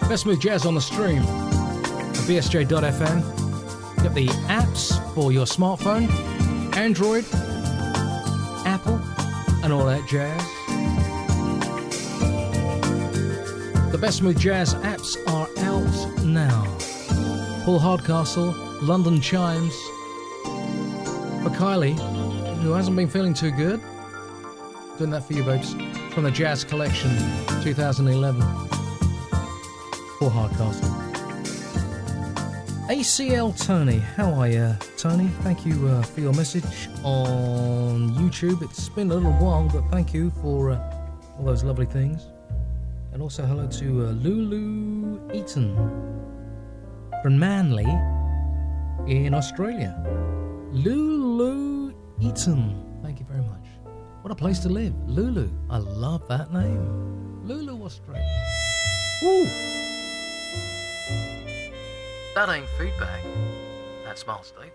Best Smooth Jazz on the stream at bsj.fm. Get the apps for your smartphone, Android, Apple, and all that jazz. The Best Smooth Jazz apps are out now. Paul Hardcastle, London Chimes, for Kylie, who hasn't been feeling too good. Doing that for you, babes. From the Jazz Collection 2011. Paul Hardcastle. ACL Tony, how are you, Tony? Thank you for your message on YouTube. It's been a little while, but thank you for all those lovely things. And also hello to Lulu Eaton from Manly in Australia. Lulu Eaton, thank you very much. What a place to live. Lulu, I love that name. Lulu, Australia. Woo! That ain't feedback. That's Miles Davis.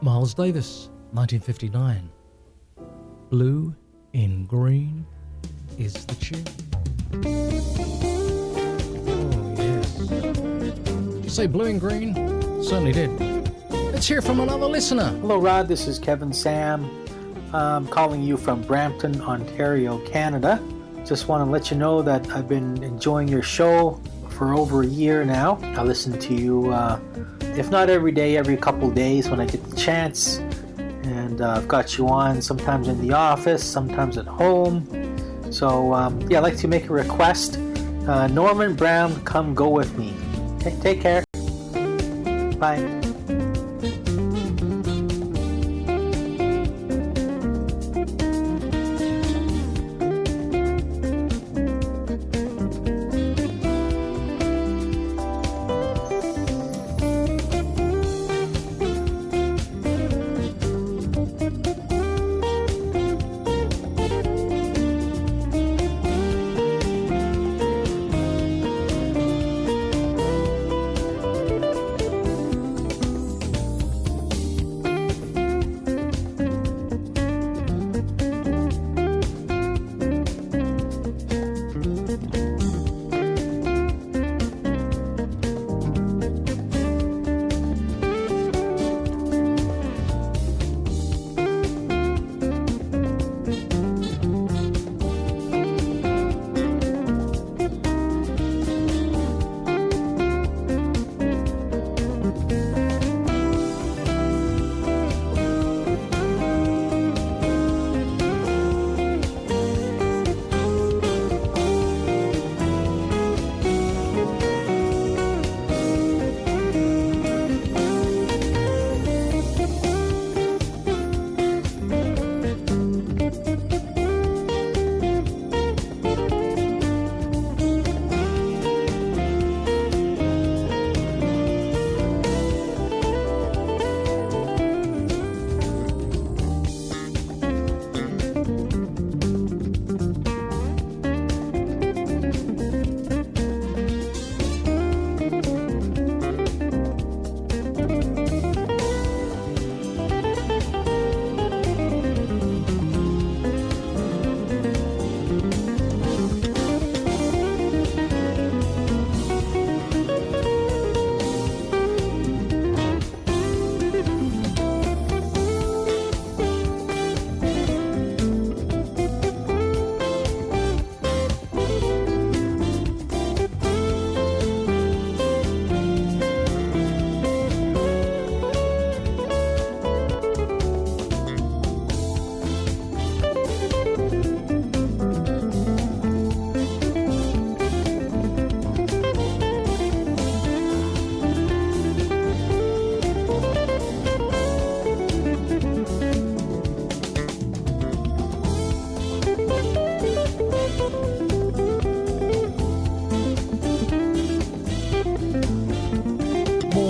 Miles Davis 1959. Blue in Green is the tune. Oh, yes. Did you say Blue in Green? Certainly did. Let's hear from another listener. Hello, Rod. This is Kevin Sam. I'm calling you from Brampton, Ontario, Canada. Just want to let you know that I've been enjoying your show for over a year now. I listen to you, if not every day, every couple days when I get the chance. And I've got you on sometimes in the office, sometimes at home. So, I'd like to make a request. Norman Brown, Come Go With Me. Okay, take care. Bye.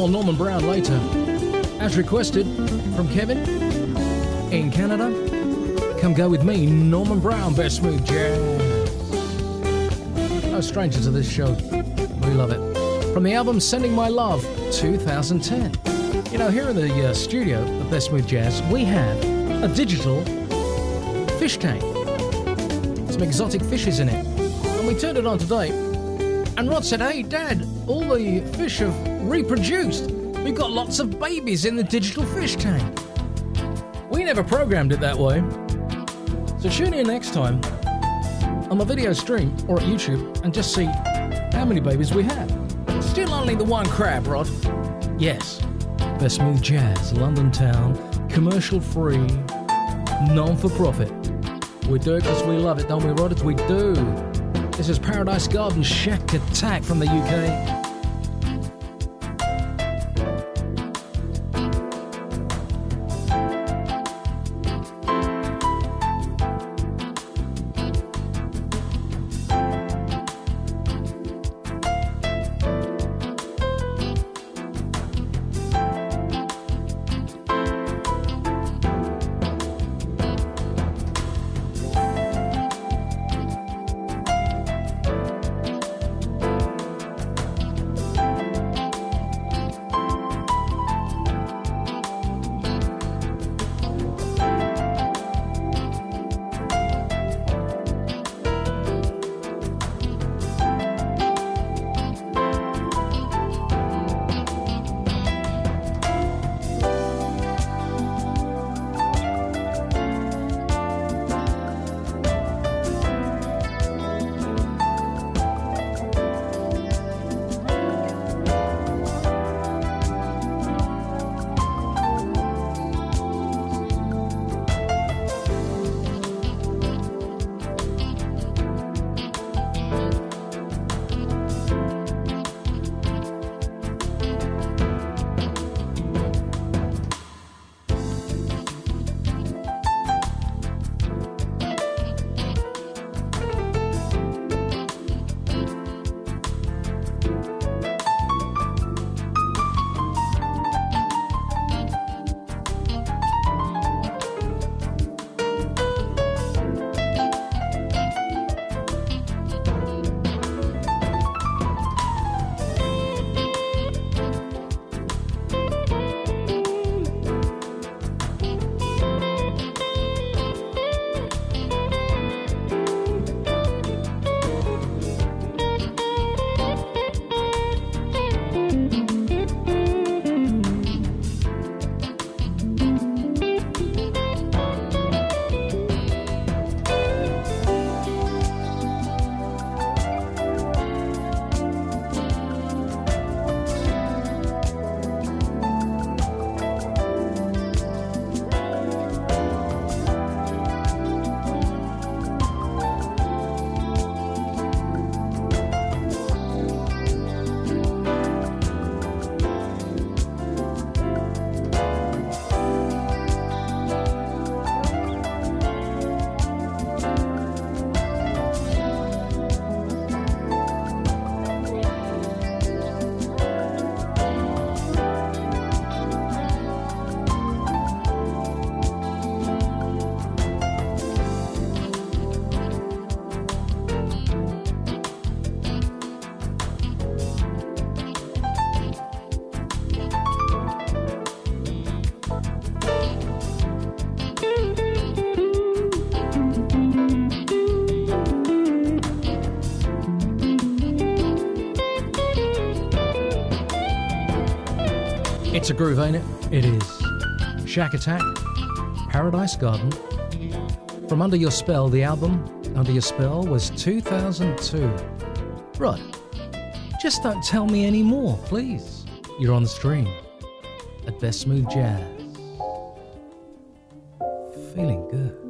Norman Brown later. As requested from Kevin in Canada, Come Go With Me, Norman Brown, Best Smooth Jazz. No stranger to this show. We love it. From the album Sending My Love, 2010. You know, here in the studio of Best Smooth Jazz, we have a digital fish tank. Some exotic fishes in it. And we turned it on today, and Rod said, "Hey, Dad, all the fish have reproduced. We've got lots of babies in the digital fish tank." We never programmed it that way. So tune in next time on the video stream or at YouTube and just see how many babies we have. Still only the one crab, Rod. Yes, Best Smooth Jazz, London town, commercial free, non-for-profit. We do it because we love it, don't we, Rod? We do. This is Paradise Garden Shack Attack from the UK. It's a groove, ain't it? It is. Shack Attack, Paradise Garden. From Under Your Spell, the album Under Your Spell was 2002. Rod, just don't tell me any more, please. You're on the stream at Best Smooth Jazz. Feeling good.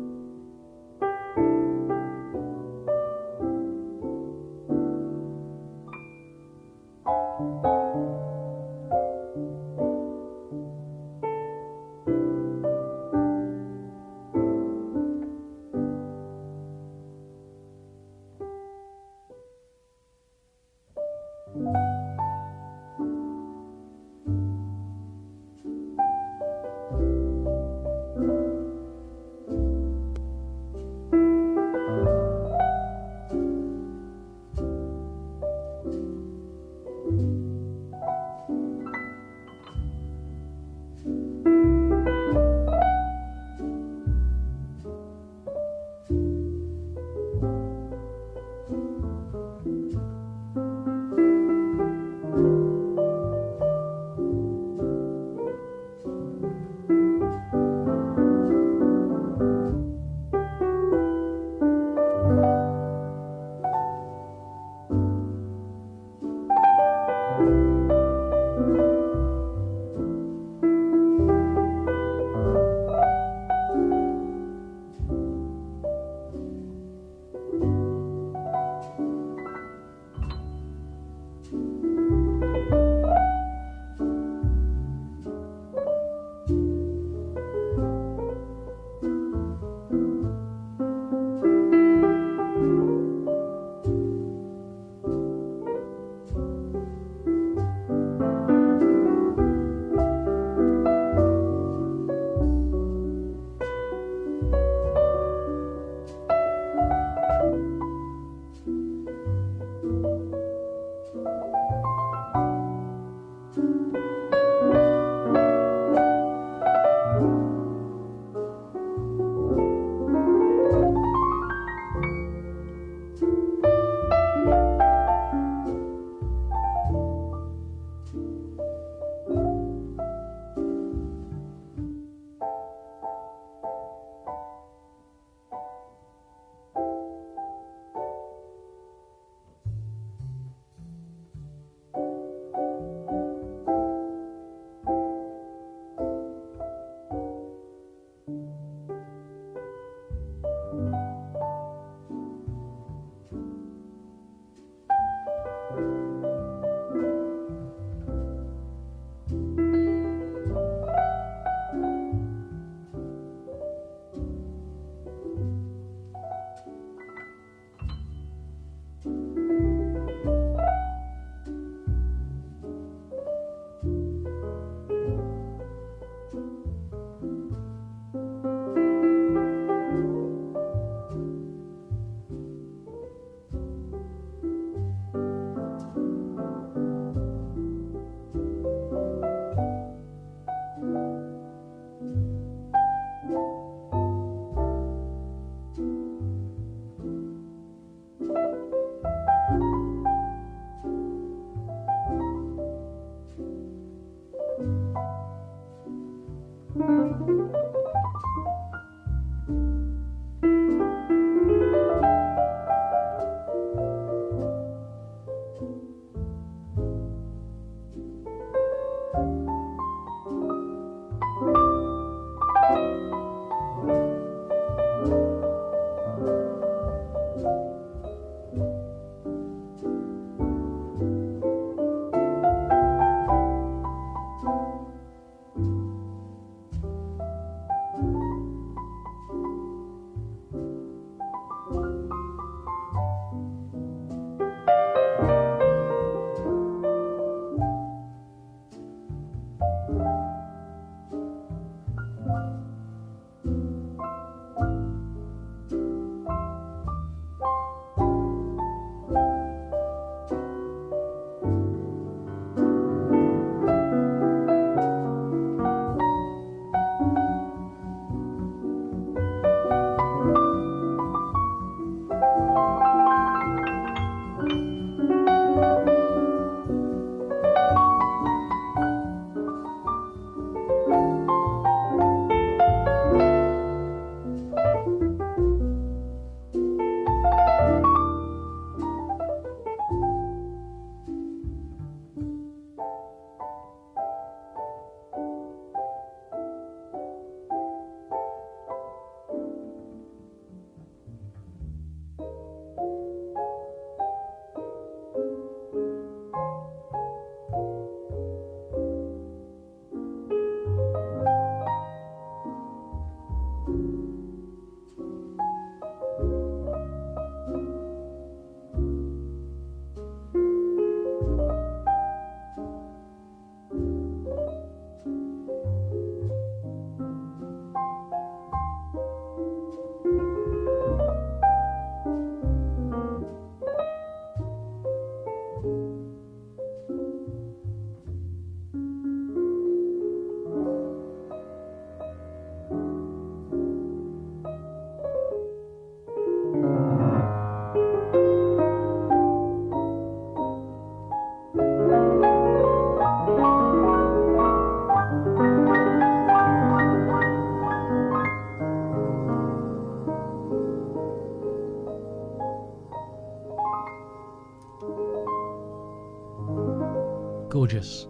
Gorgeous.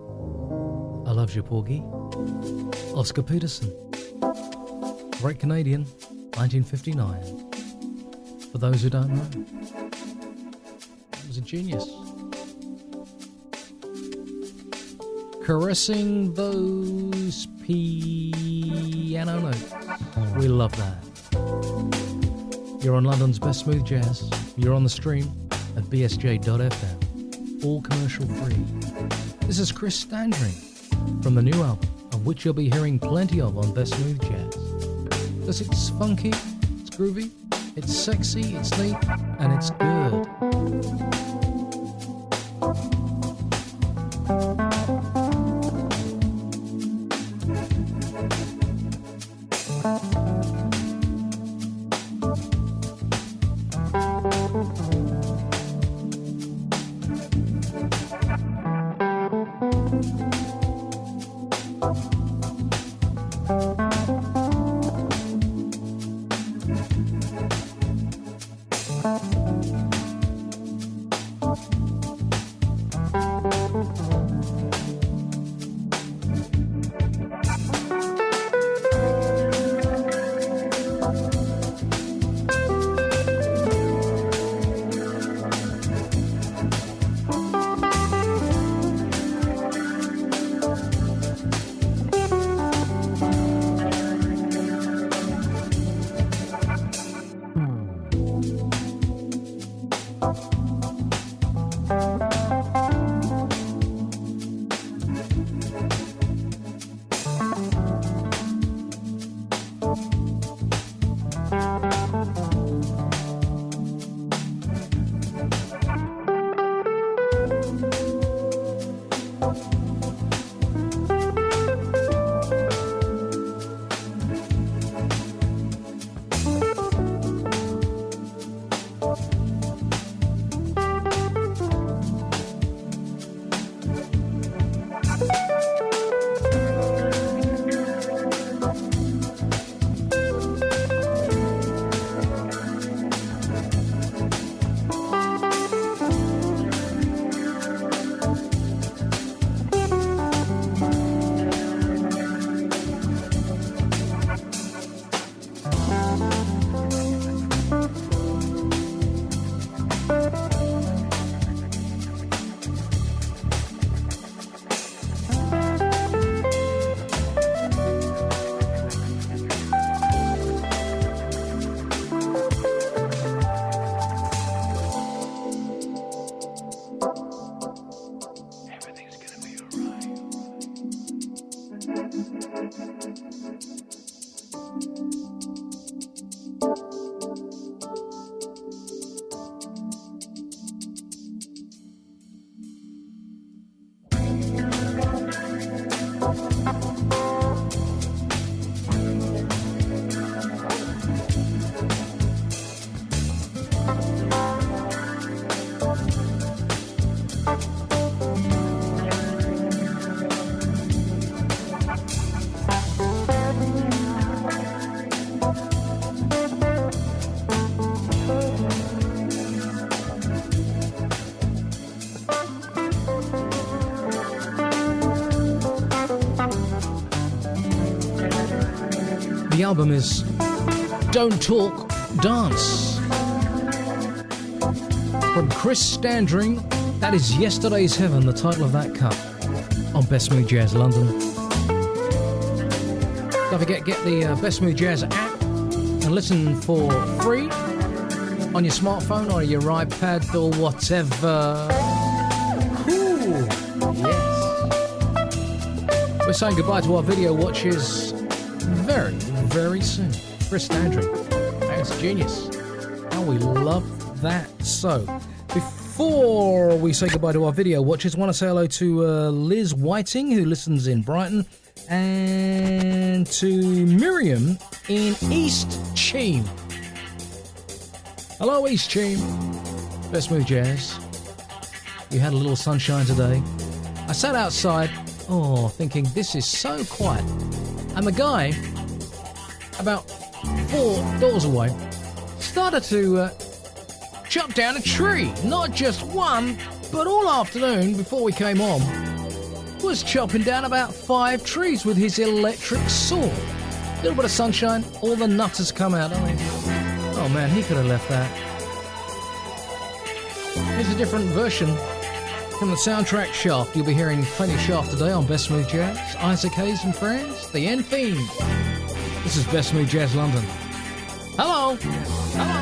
I Loves You, Porgy. Oscar Peterson. Great Canadian, 1959. For those who don't know, he was a genius. Caressing those piano notes. We love that. You're on London's best smooth jazz. You're on the stream at bsj.fm. All commercial free. This is Chris Standring from the new album, of which you'll be hearing plenty of on Best Smooth Jazz. Because it's funky, it's groovy, it's sexy, it's neat, and it's good. The album is Don't Talk, Dance. From Chris Standring, that is Yesterday's Heaven, the title of that cut on Best Smooth Jazz London. Don't forget, get the Best Smooth Jazz app and listen for free on your smartphone or your iPad or whatever. Cool. Yes. We're saying goodbye to our video watchers very, very soon. Chris Standring. That's genius. How we love that. So, before we say goodbye to our video watchers, I want to say hello to Liz Whiting, who listens in Brighton, and to Miriam in East Cheam. Hello, East Cheam. Best Smooth Jazz. You had a little sunshine today. I sat outside, thinking this is so quiet. And the guy, about 4 doors away, started to chop down a tree. Not just one, but all afternoon before we came on. was chopping down about 5 trees with his electric saw. A little bit of sunshine, all the nutters come out, don't they? Oh man, he could have left that. Here's a different version from the soundtrack Shaft. You'll be hearing plenty of Shaft today on Best Smooth Jazz. Isaac Hayes and friends, The End Fiend. This is Best Smooth Jazz London. Hello. Hello.